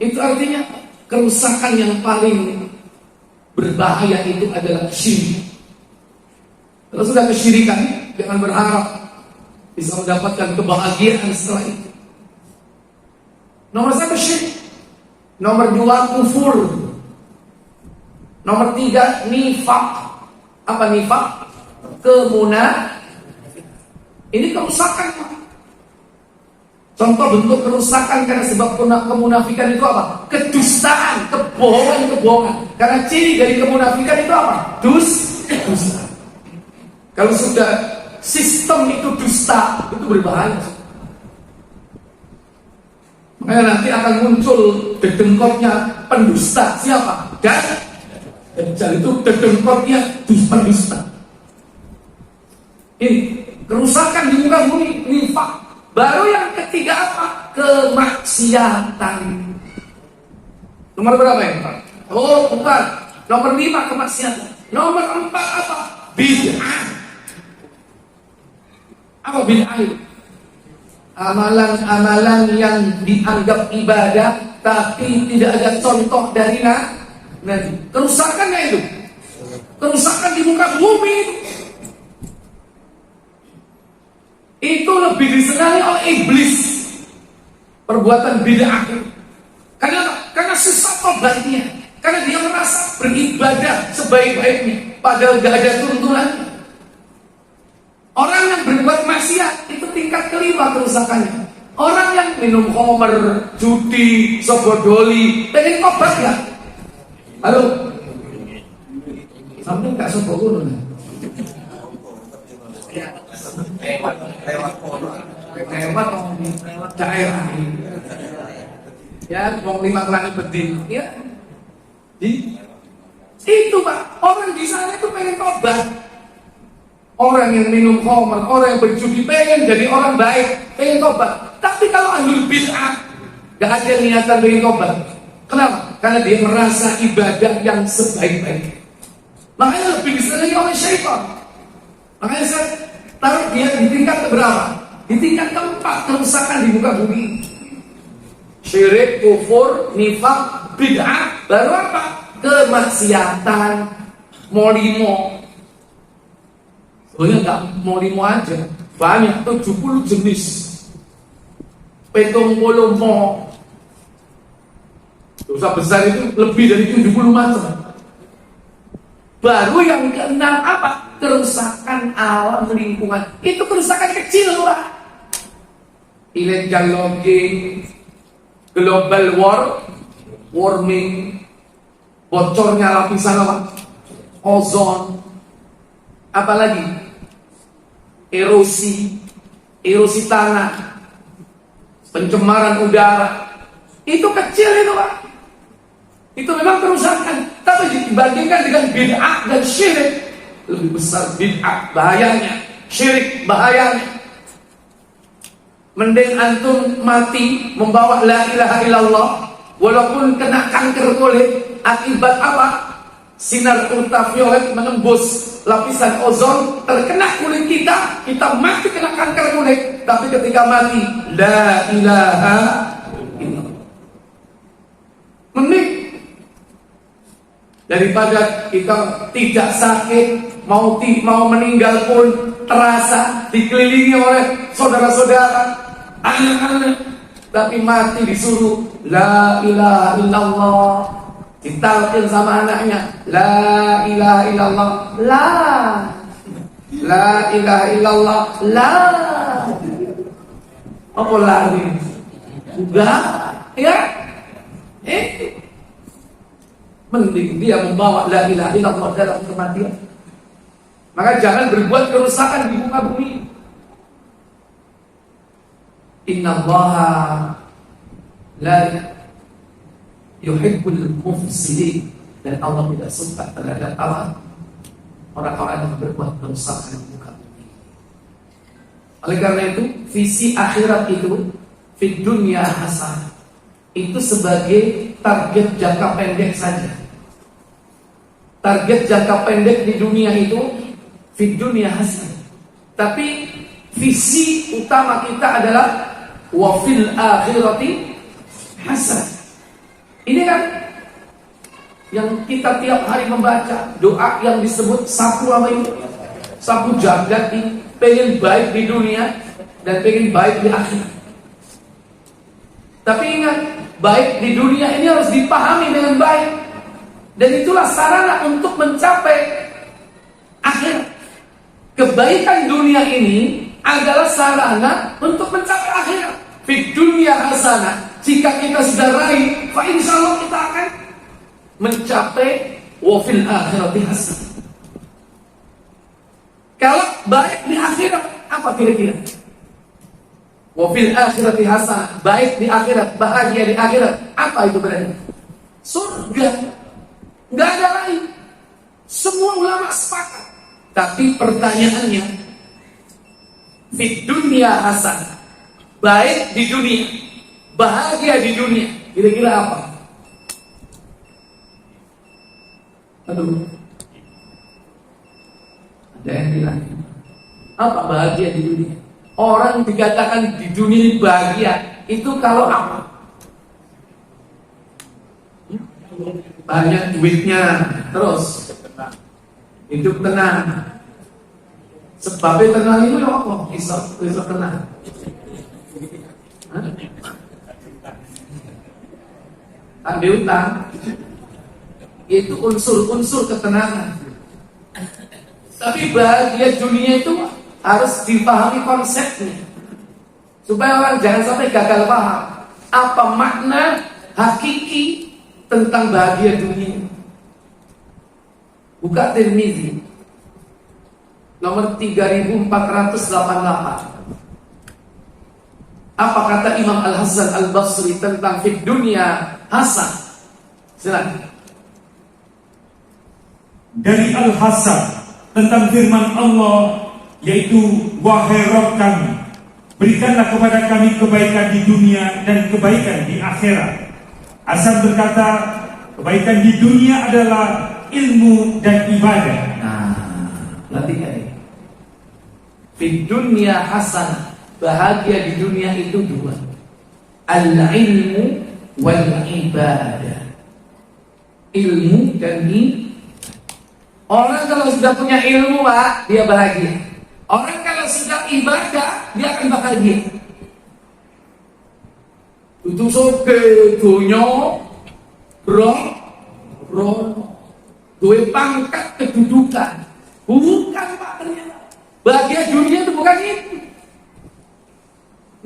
Itu artinya kerusakan yang paling berbahaya itu adalah syirik. Kalau sudah kesyirikan, jangan berharap bisa mendapatkan kebahagiaan setelah itu. Nomor 1 syirik, nomor 2 kufur, nomor 3 nifak. Apa nifak? Ini kerusakan. Contoh bentuk kerusakan karena sebab kemunafikan itu apa? Kedustaan, kebohongan. Karena ciri dari kemunafikan itu apa? Dusta. Kalau sudah sistem itu dusta, itu berbahaya. Makanya nanti akan muncul dedengkotnya pendusta. Siapa? Dajjal itu dedengkotnya pendusta. Ini kerusakan di muka bumi, nifak. Baru yang ketiga apa? Kemaksiatan. Nomor berapa ya? Oh, bukan. Nomor 5 kemaksiatan. Nomor 4 apa? Bid'ah. Apa bid'ah itu? Amalan-amalan yang dianggap ibadah tapi tidak ada contoh dari Nabi. Kerusakannya itu, kerusakan di muka bumi itu lebih disenangi oleh iblis. Perbuatan bid'ah itu. Karena susah tobatnya. Karena dia merasa beribadah sebaik-baiknya, padahal gak ada tuntunan. Orang yang berbuat maksiat itu tingkat kelima kerusakannya. Orang yang minum khamr, judi, sobodoli, pengen tobat gak? Halo? Sampai gak sobodoli? Lewat daerah. Ya, mau 5 kali bedin. Ya. Itu Pak, orang di sana itu pengen tobat. Orang yang minum khamr, orang yang berjudi pengen jadi orang baik, pengen tobat. Tapi kalau ahlul bid'ah gak ada niatan pengen tobat. Kenapa? Karena dia merasa ibadah yang sebaik-baik. Makanya lebih disenangi oleh syaitan. Makanya saya taruh dia di tingkat keberapa? Di tingkat keempat kerusakan di muka bumi. Syirik, kufur, nifak, bid'ah, baru apa? Kemaksiatan, molimo. Sebenarnya nggak molimo aja, banyak 70 jenis, 70 mo. Dosa besar itu lebih dari 70 macam. Baru yang keenam apa? Kerusakan alam lingkungan. Itu kerusakan kecil Pak. Illegal logging, global warming, bocornya lapisan apa? Ozon, apalagi erosi tanah, pencemaran udara. Itu kecil itu Pak. Itu memang kerusakan, tapi dibandingkan dengan bid'ah dan syirik, lebih besar bid'ah bahayanya, syirik bahayanya. Mending antum mati membawa la ilaha illallah, walaupun kena kanker kulit. Akibat apa? Sinar ultraviolet menembus lapisan ozon, terkena kulit kita mati kena kanker kulit. Tapi ketika mati, la ilaha illallah. Mending daripada kita tidak sakit, mau meninggal pun terasa dikelilingi oleh saudara-saudara, anak-anak, tapi mati disuruh la ilaha illallah, ditalkin sama anaknya la ilaha illallah, la ilaha illallah, apa lagi? Enggak, ya? Mending dia membawa la ilaha illallah dalam kematian. Maka jangan berbuat kerusakan di muka bumi. Innallaha la yuhibbul mufsidin, dan Allah tidak suka terhadap orang-orang yang berbuat kerusakan di muka bumi. Oleh karena itu, visi akhirat itu fid dunya hasanah itu sebagai target jangka pendek saja. Target jangka pendek di dunia itu fid dunya hasanah. Tapi visi utama kita adalah wa fil akhirati hasanah. Ini kan yang kita tiap hari membaca, doa yang disebut sapu apa itu? Sapu jagat ini, pengen baik di dunia dan pengen baik di akhirat. Tapi ingat, baik di dunia ini harus dipahami dengan baik, dan itulah sarana untuk mencapai akhirat. Kebaikan dunia ini adalah sarana untuk mencapai akhirat. Di dunia hasanah, jika kita sudah raih, fa insyaallah kita akan mencapai wa fil akhirati hasanah. Kalau baik di akhirat, apa kira-kira? Wa fil akhirati hasanah, baik di akhirat, bahagia di akhirat. Apa itu berarti? Surga. Enggak ada lain. Semua ulama sepakat. Tapi pertanyaannya, fid dunya hasanah, baik di dunia, bahagia di dunia, kira-kira apa? Aduh, ada yang bilang, apa bahagia di dunia? Orang dikatakan di dunia ini bahagia, itu kalau apa? Banyak duitnya, terus hidup tenang. Sebabnya tenang itu apa? Isok tenang. Ambil utang itu unsur-unsur ketenangan. Tapi bahagia dunia itu harus dipahami konsepnya, supaya orang jangan sampai gagal paham apa makna hakiki tentang bahagia dunia. Buka Tirmizi nomor 3488. Apa kata Imam Al-Hasan Al-Basri tentang fid dunya hasan? Silakan. Dari Al-Hasan tentang firman Allah, yaitu wahai Rabb kami, berikanlah kepada kami kebaikan di dunia dan kebaikan di akhirat. Hasan berkata, kebaikan di dunia adalah ilmu dan ibadah. Perhatikan ini. Fid dunya hasanah, bahagia di dunia itu dua, al-ilmu wal ibadah. Ilmu dan ibadah. Orang kalau sudah punya ilmu, Pak, dia bahagia. Orang kalau sudah ibadah, dia akan bahagia. Itu soge dunya bro duwe pangkat kedudukan. Bukan, Pak, ternyata bahagia dunia itu bukan itu.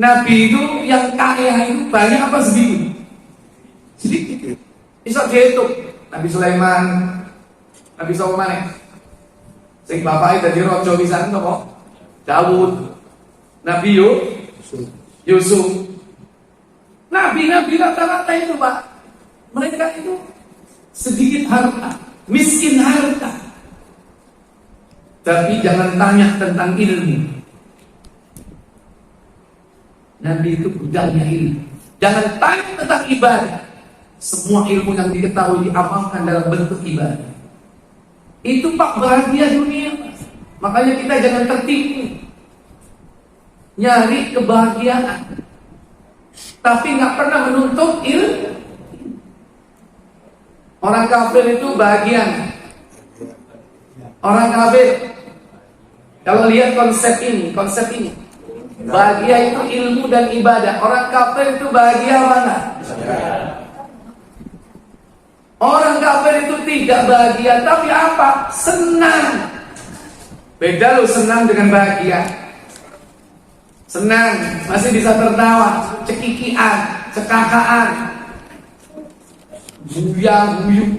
Nabi itu yang kaya itu banyak apa sedikit? Sedikit. Bisa dihitung. Nabi Sulaiman, Nabi Sulaiman, sing bapaknya dadi raja pisan kok Daud, Nabi Yusuf. Nabi-nabi rata-rata itu, Pak, mereka itu sedikit harta, miskin harta. Tapi jangan tanya tentang ilmu. Nabi itu budaknya ilmu. Jangan tanya tentang ibadah. Semua ilmu yang diketahui diamalkan dalam bentuk ibadah. Itu, Pak, bahagia dunia. Makanya kita jangan tertipu nyari kebahagiaan, tapi nggak pernah menuntut ilmu. Orang kafir itu bahagia. Orang kafir, kalau lihat konsep ini, bahagia itu ilmu dan ibadah. Orang kafir itu bahagia mana? Orang kafir itu tidak bahagia, tapi apa? Senang. Beda loh senang dengan bahagia. Senang, masih bisa tertawa, cekikian, cekakaan, guyu,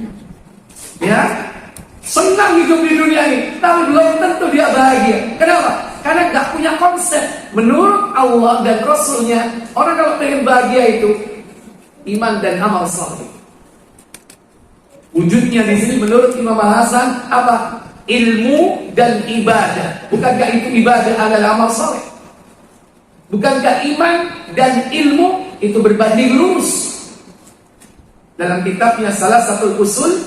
ya. senang hidup di dunia ini, tapi belum tentu dia bahagia. Kenapa? Karena nggak punya konsep. Menurut Allah dan Rasulnya, orang kalau pengen bahagia itu iman dan amal saleh. Wujudnya di sini menurut Imam Hasan apa? Ilmu dan ibadah. Bukankah itu ibadah adalah amal saleh? Bukankah iman dan ilmu itu berbanding lurus? Dalam kitabnya salah satu usul,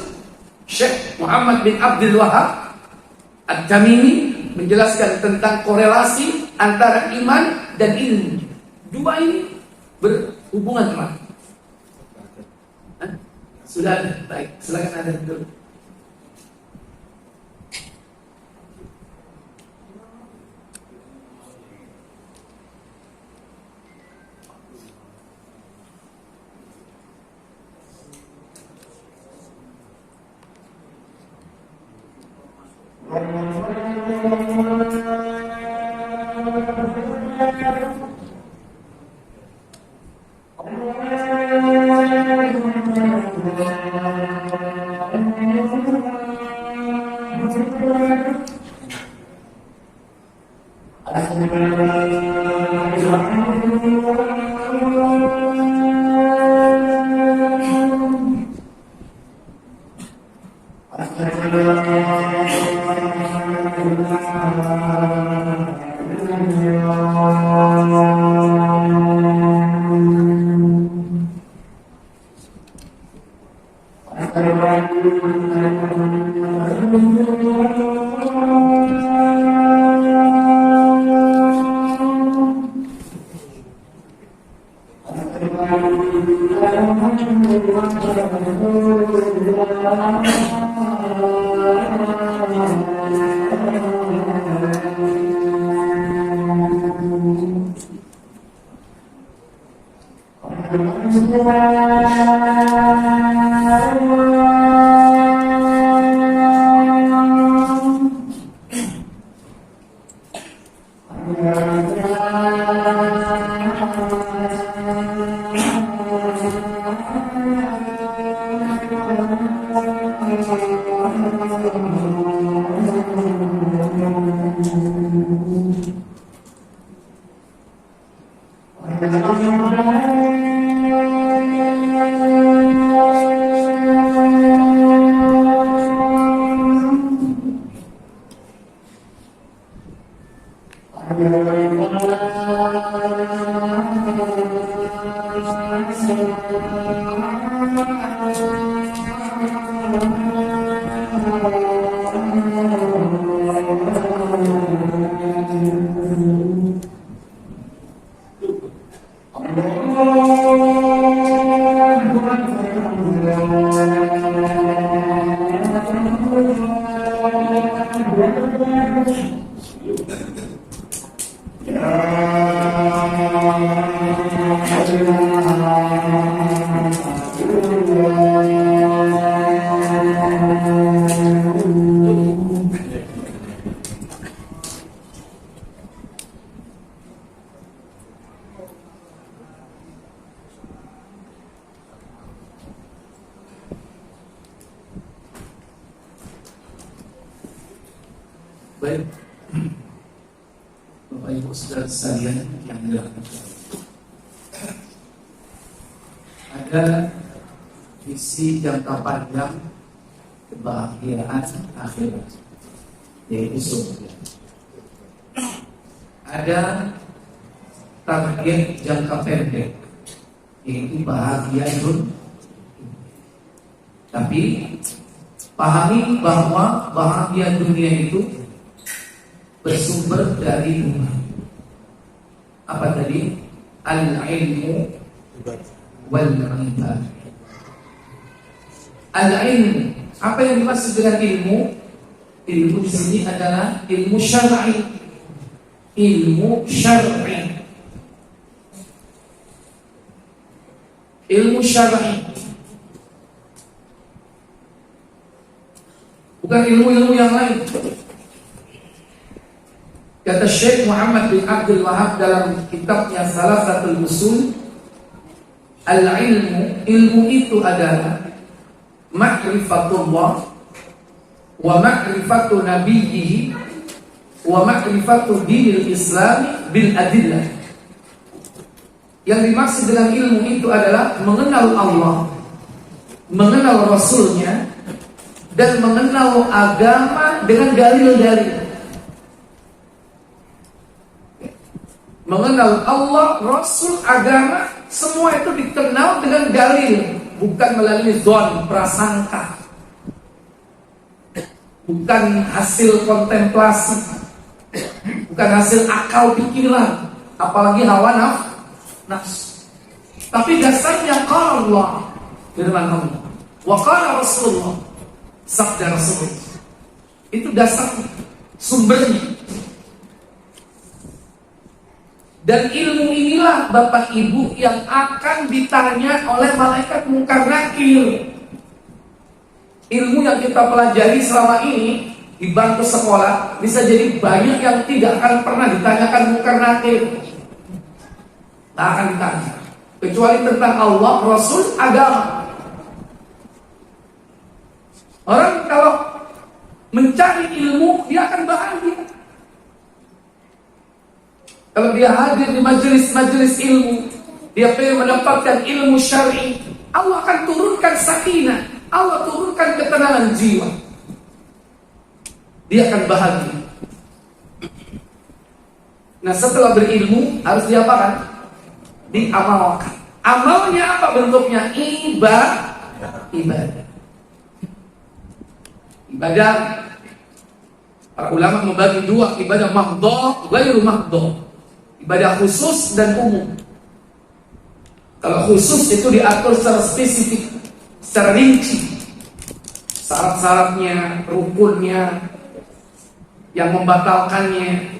Syekh Muhammad bin Abdul Wahab At-Tamimi menjelaskan tentang korelasi antara iman dan ilmu. Dua ini berhubungan erat. Sudah ada, baik, silakan ada dulu. Baik, Bapak Ibu saudara sekalian yang dirahmati, ada visi jangka panjang kebahagiaan akhirat, yaitu surga. Ada target jangka pendek, yaitu bahagia dunia. Tapi pahami bahwa bahagia dunia itu bersumber dari dua. Apa tadi? Al-ilmu wal-ibadah. Al-ilmu, apa yang dimaksud dengan ilmu? Ilmu di sini adalah ilmu syar'i. Ilmu syar'i. Ilmu syar'i. Bukan ilmu-ilmu yang lain. Kata Syekh Muhammad bin Abdul Wahab dalam kitabnya salah satu usul, al-ilmu, ilmu itu adalah ma'rifatullah wa ma'rifatu nabiyyi wa ma'rifatu dinil Islam bil adillah. Yang dimaksud dengan ilmu itu adalah mengenal Allah, mengenal Rasulnya, dan mengenal agama dengan dalil-dalil. Mengenal Allah, Rasul, agama, semua itu dikenal dengan dalil, bukan melalui zon, prasangka, bukan hasil kontemplasi, bukan hasil akal pikiran, apalagi hawa nafsu. Tapi dasarnya qala Allah, firman Allah, wa qala Rasulullah, sabda Rasulullah. Itu dasarnya, sumbernya. Dan ilmu inilah Bapak Ibu yang akan ditanya oleh malaikat Munkar Nakir. Ilmu yang kita pelajari selama ini di bangku sekolah bisa jadi banyak yang tidak akan pernah ditanyakan Munkar Nakir. Tidak akan ditanya, kecuali tentang Allah, Rasul, agama. Orang kalau mencari ilmu, dia akan bahagia. Kalau dia hadir di majelis-majelis ilmu, dia pengen mendapatkan ilmu syar'i, Allah akan turunkan sakinah, Allah turunkan ketenangan jiwa. Dia akan bahagia. Nah, setelah berilmu harus diapakan? Diamalkan. Amalnya apa bentuknya? Ibadah. Ibadah. Para ulama membagi dua, ibadah mahdhah, ghairu mahdhah. Ibadah khusus dan umum. Kalau khusus itu diatur secara spesifik, secara rinci, syarat-syaratnya, rukunnya, yang membatalkannya,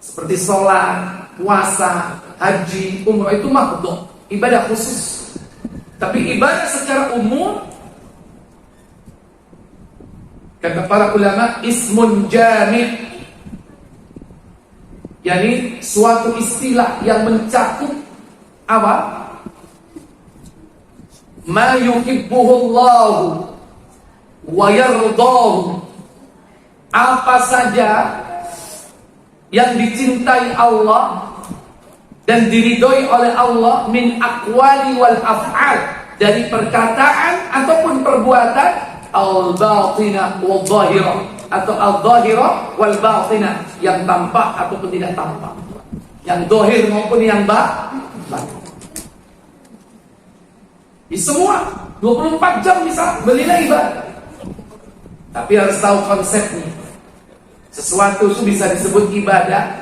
seperti sholat, puasa, haji, umrah, itu mahdhah, ibadah khusus. Tapi ibadah secara umum, kata para ulama, ismun jamid, yakni suatu istilah yang mencakup apa? Ma yuhibbuhullahu wa yardahu. Apa saja yang dicintai Allah dan diridhoi oleh Allah min aqwali wal af'al, dari perkataan ataupun perbuatan, al-batinah wal zahirah, atau al-zahirah wal batinah, yang tampak ataupun tidak tampak, yang zahir maupun yang batin. Di semua 24 jam bisa belilah ibadah. Tapi harus tahu konsepnya. Sesuatu itu bisa disebut ibadah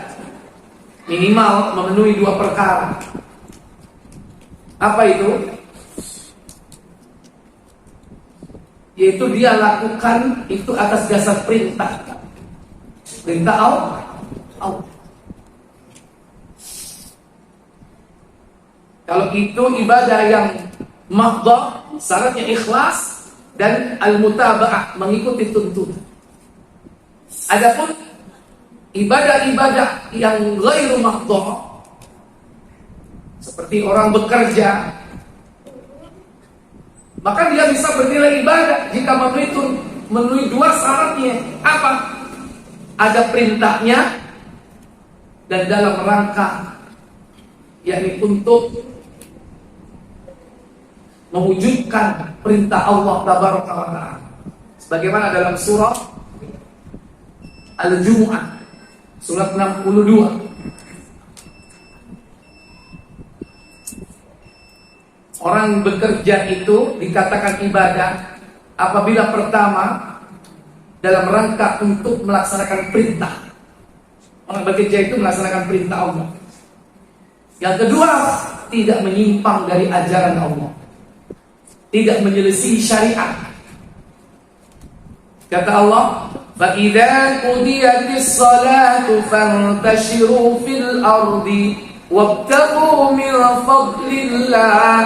minimal memenuhi dua perkara. Apa itu? Yaitu dia lakukan itu atas dasar perintah. Perintah Allah. Kalau itu ibadah yang mahdhah, syaratnya ikhlas dan al-mutaba'ah, mengikuti tuntunan. Adapun ibadah-ibadah yang ghairu mahdhah, seperti orang bekerja, maka dia bisa bernilai ibadah jika memenuhi dua syaratnya. Apa? Ada perintahnya dan dalam rangka, yakni untuk mewujudkan perintah Allah Tabaraka wa Ta'ala. Sebagaimana dalam surah Al-Jumu'ah, surat 62. Orang bekerja itu dikatakan ibadah apabila pertama dalam rangka untuk melaksanakan perintah. Orang bekerja itu melaksanakan perintah Allah. Yang kedua, tidak menyimpang dari ajaran Allah, tidak menyelisih syariat. Kata Allah, فَإِذَا قُضِيَتِ الصَّلَاةُ فَانْتَشِرُوا فِي الْأَرْضِ وَابْتَغُوا مِنْ فَضْلِ اللَّهِ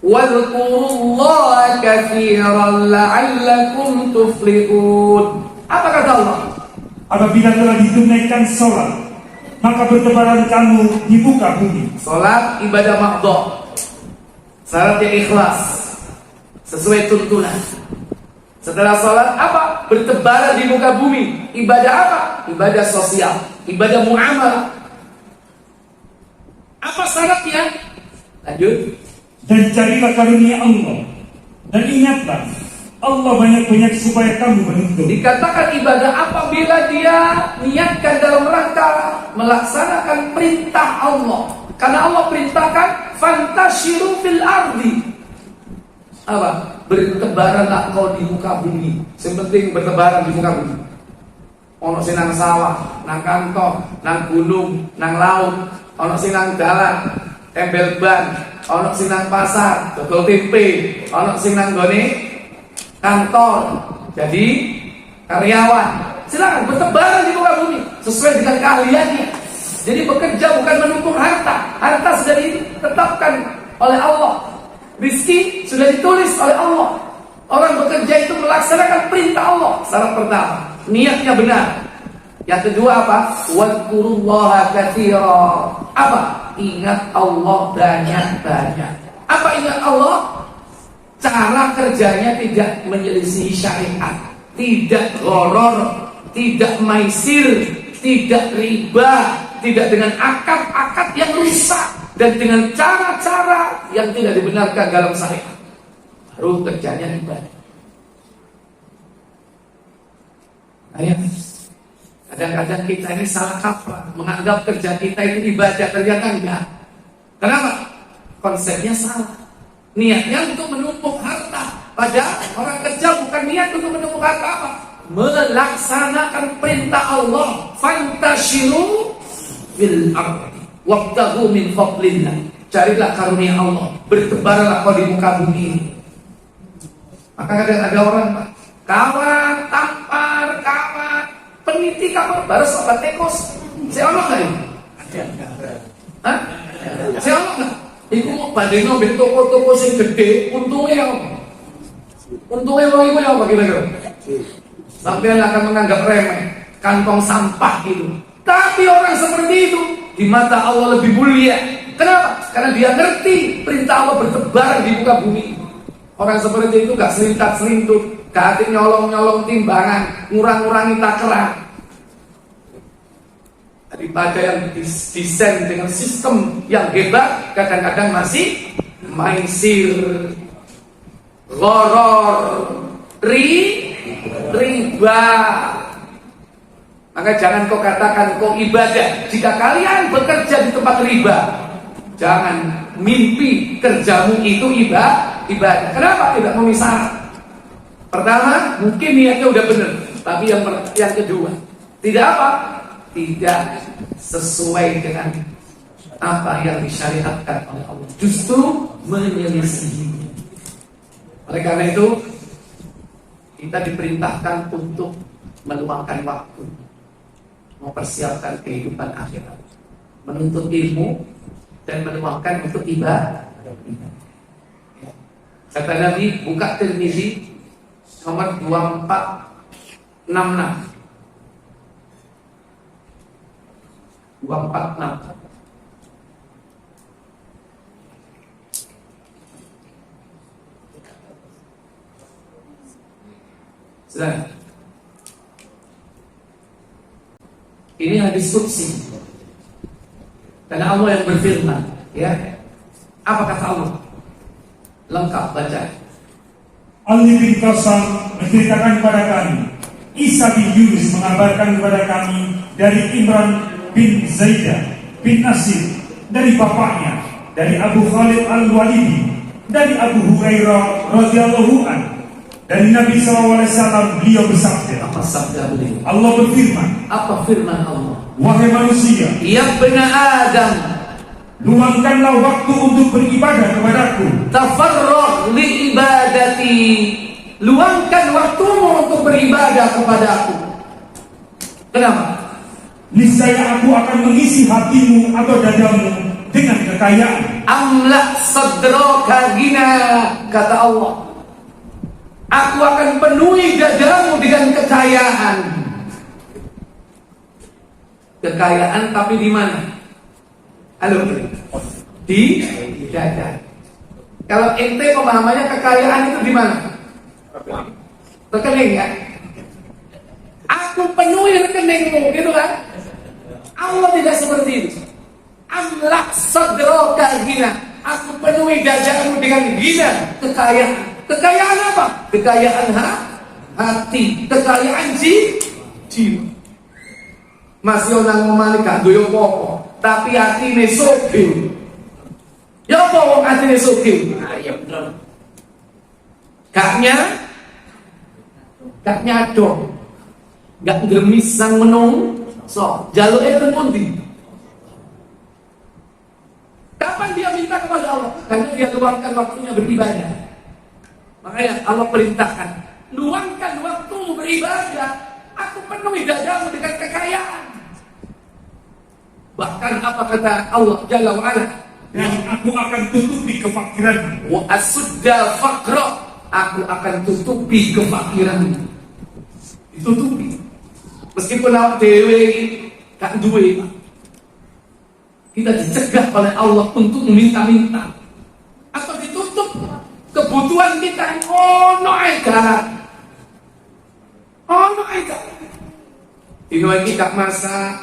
وَاذْكُرُوا اللَّهَ كَثِيرًا لَعَلَّكُمْ تُفْلِحُونَ. Apa kata Allah? Apabila telah ditunaikan sholat, maka bertebaran kamu di muka bumi. Sholat ibadah mahdhah, syaratnya ikhlas, sesuai tuntunan. Setelah sholat apa? Bertebaran di muka bumi. Ibadah apa? Ibadah sosial, ibadah muamalah. Apa syaratnya? Lanjut. Dan carilah karunia Allah, dan ingatlah Allah banyak-banyak supaya kamu menuntut. Dikatakan ibadah apabila dia niatkan dalam rangka melaksanakan perintah Allah. Karena Allah perintahkan fantashiru fil ardi. Apa? Bertebaranlah kau di muka bumi. Yang penting bertebaran di muka bumi. Ono sing nang sawah, nang kantong, nang gunung, nang laut, ono sing nang dalan, embel ban, ono sing nang pasar, dodol tempe, ono sing nang gone kantor, jadi karyawan. Silakan bertebaran di muka bumi sesuai dengan keahliannya. Jadi bekerja bukan menumpuk harta. Harta sudah ditetapkan oleh Allah. Rizki sudah ditulis oleh Allah. Orang bekerja itu melaksanakan perintah Allah. Syarat pertama, niatnya benar. Yang kedua apa? Wadkurullaha katsira. Apa? Ingat Allah banyak-banyak. Apa ingat Allah? Cara kerjanya tidak menyelisihi syariat, tidak gharar, tidak maisir, tidak riba, tidak dengan akad-akad yang rusak, dan dengan cara-cara yang tidak dibenarkan dalam syariat. Baru kerjanya ibadah. Ayah, kadang-kadang kita ini salah kaprah, menganggap kerja kita itu ibadah, ternyata enggak. Kenapa? Konsepnya salah. Niatnya untuk menumpuk harta. Padahal orang kerja bukan niat untuk menumpuk harta apa? Melaksanakan perintah Allah. Fantashiru fil ardi wabtaghu min fadlillah. Carilah karunia Allah, bertebarlah kau di muka bumi ini. Maka kadang ada orang, Pak, kawan, tampar, kawan, peniti kawan, baru sobat tekos. Saya ono enggak ini? Hah? Saya ono enggak? Iku mau bandingno mbek toko-toko sing gede, untungnya apa? Untungnya wong iku ya apa kira-kira? Sampeyan akan menganggap remeh, kantong sampah gitu. Tapi orang seperti itu di mata Allah lebih mulia. Kenapa? Karena dia ngerti perintah Allah bertebaran di muka bumi. Orang seperti itu gak selintat-selintut, gak hati nyolong-nyolong timbangan, ngurang-ngurangi takaran. Daripada yang desain dengan sistem yang hebat, kadang-kadang masih maisir, gharar, riba. Maka jangan kau katakan kau ibadah jika kalian bekerja di tempat riba. Jangan mimpi kerjamu itu ibadah. Kenapa tidak memisah? Pertama, mungkin niatnya udah benar, tapi yang kedua, tidak apa? Tidak sesuai dengan apa yang disyariatkan oleh Allah. Justru menyelisihinya. Oleh karena itu, kita diperintahkan untuk meluangkan waktu, mempersiapkan kehidupan akhirat, menuntut ilmu dan meluangkan untuk ibadah. Kata Nabi, buka Tirmizi nomor 2466. 246. Sudah. Ini hadis qudsi. Karena Allah yang berfirman, ya. Apa kata Allah? Lengkap baca. Ali bin Qasam menceritakan kepada kami, Isa bin Yunus mengabarkan kepada kami dari Imran bin Zaidah bin Nasir dari bapaknya, dari Abu Khalid al-Walidi, dari Abu Hurairah radhiyallahu anhu, dari Nabi SAW. Beliau bersabda, apa sabda beliau? Allah berfirman, apa firman Allah? wahai manusia, ya bani Adam, luangkanlah waktu untuk beribadah kepadaku. tafarragh li ibadati, luangkan waktumu untuk beribadah kepadaku. Kenapa? Niscaya aku akan mengisi hatimu atau dadamu dengan kekayaan. Amla sadraka gina, kata Allah. Aku akan penuhi dadamu dengan kekayaan. Kekayaan tapi di mana? Halo, di dada. Kalau ente pemahamannya kekayaan itu di mana? rekening kan? Aku penuhi rekeningmu, gitu kan? Allah tidak seperti itu. Amlak sadroka gina. Aku penuhi dadamu dengan gina, kekayaan. Kekayaan apa? Kekayaan hati, kekayaan jiwa. Masih orang memalik gak doyo apa, tapi hatine sugih. Ya apa wong hatine sugih? Ya bener. Gak nyadong. Gak ngemis sang menung. So, jaluke teng pundi? Kapan dia minta kepada Allah? Karena dia luangkan waktunya beribadah. Makanya Allah perintahkan, luangkan waktumu beribadah. Aku penuhi dadamu dengan kekayaan. Bahkan apa kata Allah Jalla wa'ala? Dan aku akan tutupi kefakiranmu. Wa asudda faqra. Aku akan tutupi kefakiranmu. Ditutupi. Meskipun awak dewe gak duwe, kita dicegah oleh Allah untuk meminta-minta. Atau ditutup kebutuhan kita. Ono ae Dino iki gak masa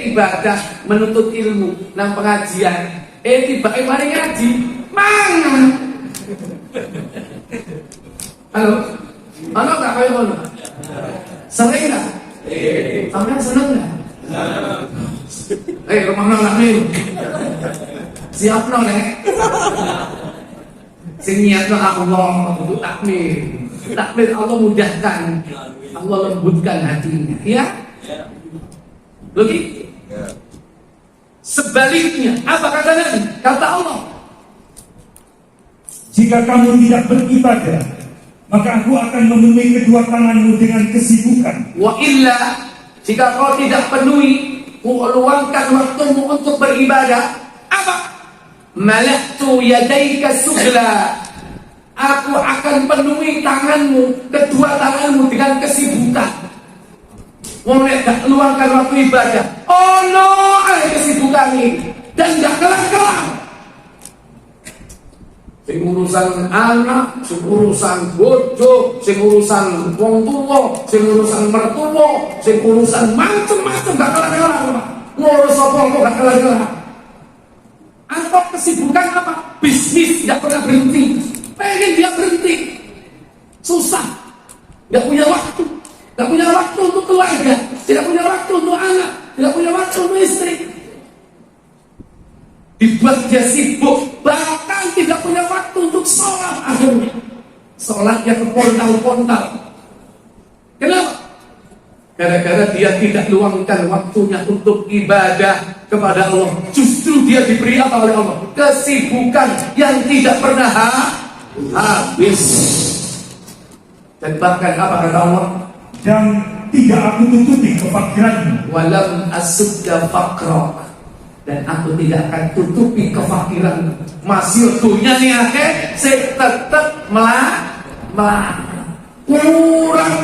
ibadah menuntut ilmu nang pengajian. Tibake mari ngaji, mangan. Halo. Ono gak kaya ngono? Sering gak? Sampeyan seneng gak? Rumah nang nih. Siap no nek. Sing niatno Allah untuk takmir. Takmir Allah mudahkan. Allah lembutkan hatinya, ya? Begitu. Sebaliknya, apa kata Nabi? Kata Allah, jika kamu tidak beribadah, maka aku akan memenuhi kedua tanganmu dengan kesibukan. Wa illa, jika kau tidak penuhi, luangkan waktumu untuk beribadah, apa? Malaktu yadaika sugla. Aku akan penuhi tanganmu, kedua tanganmu dengan kesibukan. Wong nek gak luangkan waktu ibadah, ono ae kesibukan ini dan gak kelar-kelar. Sing urusan anak, sing urusan bojo, sing urusan wong tuwa, sing urusan mertua, sing urusan macem-macem gak kelar-kelar. Ngurus apa kok gak kelar-kelar? Atau kesibukan apa? Bisnis gak pernah berhenti. Pengen dia berhenti, susah, gak punya waktu. Tidak punya waktu untuk keluarga, tidak punya waktu untuk anak, tidak punya waktu untuk istri. Dibuat dia sibuk, bahkan tidak punya waktu untuk sholat akhirnya. Sholatnya kepontal-pontal. Kenapa? Gara-gara dia tidak luangkan waktunya untuk ibadah kepada Allah. Justru dia diberi apa oleh Allah? Kesibukan yang tidak pernah habis. Dan bahkan apa kata Allah? Dan tidak aku tutupi kefakiranmu. Walam asudda faqrak. Dan aku tidak akan tutupi kefakiranmu. Masih dunia nih akeh, saya tetap kurang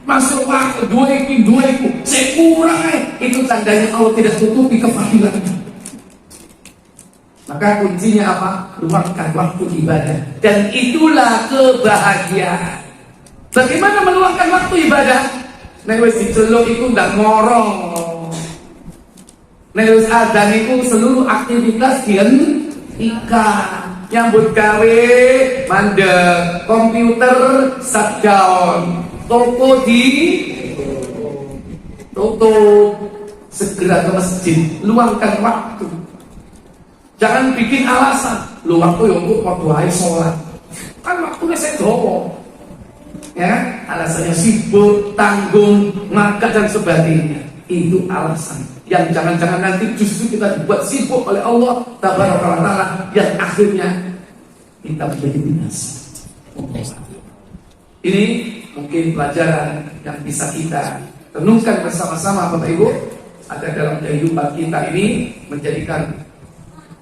masuk waktu dua iku, saya kurang itu tandanya Allah tidak tutupi kefakiranmu. Maka kuncinya apa? Luangkan waktu ibadah. Dan itulah kebahagiaan. Bagaimana meluangkan waktu ibadah? Nek wis diceluk iku ndak ngorong. Nek wis adzan iku seluruh aktivitas dihentikan. Nyambut gawe mandek, komputer shutdown, toko tutup. Segera ke masjid, luangkan waktu. Jangan bikin alasan. Lu waktu yang untuk waktu ae sholat. Kan waktunya saya dowo. Ya, alasannya sibuk, tanggung, makan dan sebagainya. Itu alasan yang jangan-jangan nanti justru kita dibuat sibuk oleh Allah Tabaraka wa Ta'ala yang akhirnya kita menjadi binasa. Ini mungkin pelajaran yang bisa kita renungkan bersama-sama Bapak Ibu agar dalam kehidupan kita ini menjadikan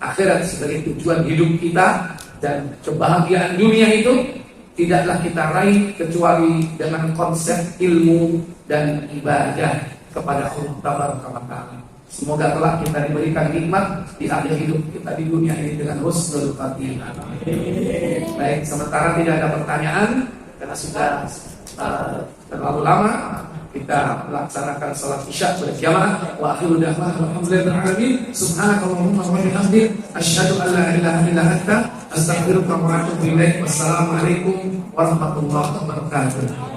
akhirat sebagai tujuan hidup kita dan kebahagiaan dunia itu tidaklah kita raih kecuali dengan konsep ilmu dan ibadah kepada Allah Tabaraka wa Ta'ala. Semoga kelak kita diberikan nikmat di akhir hidup kita di dunia ini dengan husnul khatimah. Baik, sementara tidak ada pertanyaan karena sudah terlalu lama. Kita melaksanakan salat isya berjamaah. Wa akhiru da'wana alhamdulillahi alamin. Subhanakallahumma wa bihamdik asyhadu an la ilaha illa anta astaghfiruka wa atubu ilaik. Wassalamualaikum warahmatullahi wabarakatuh.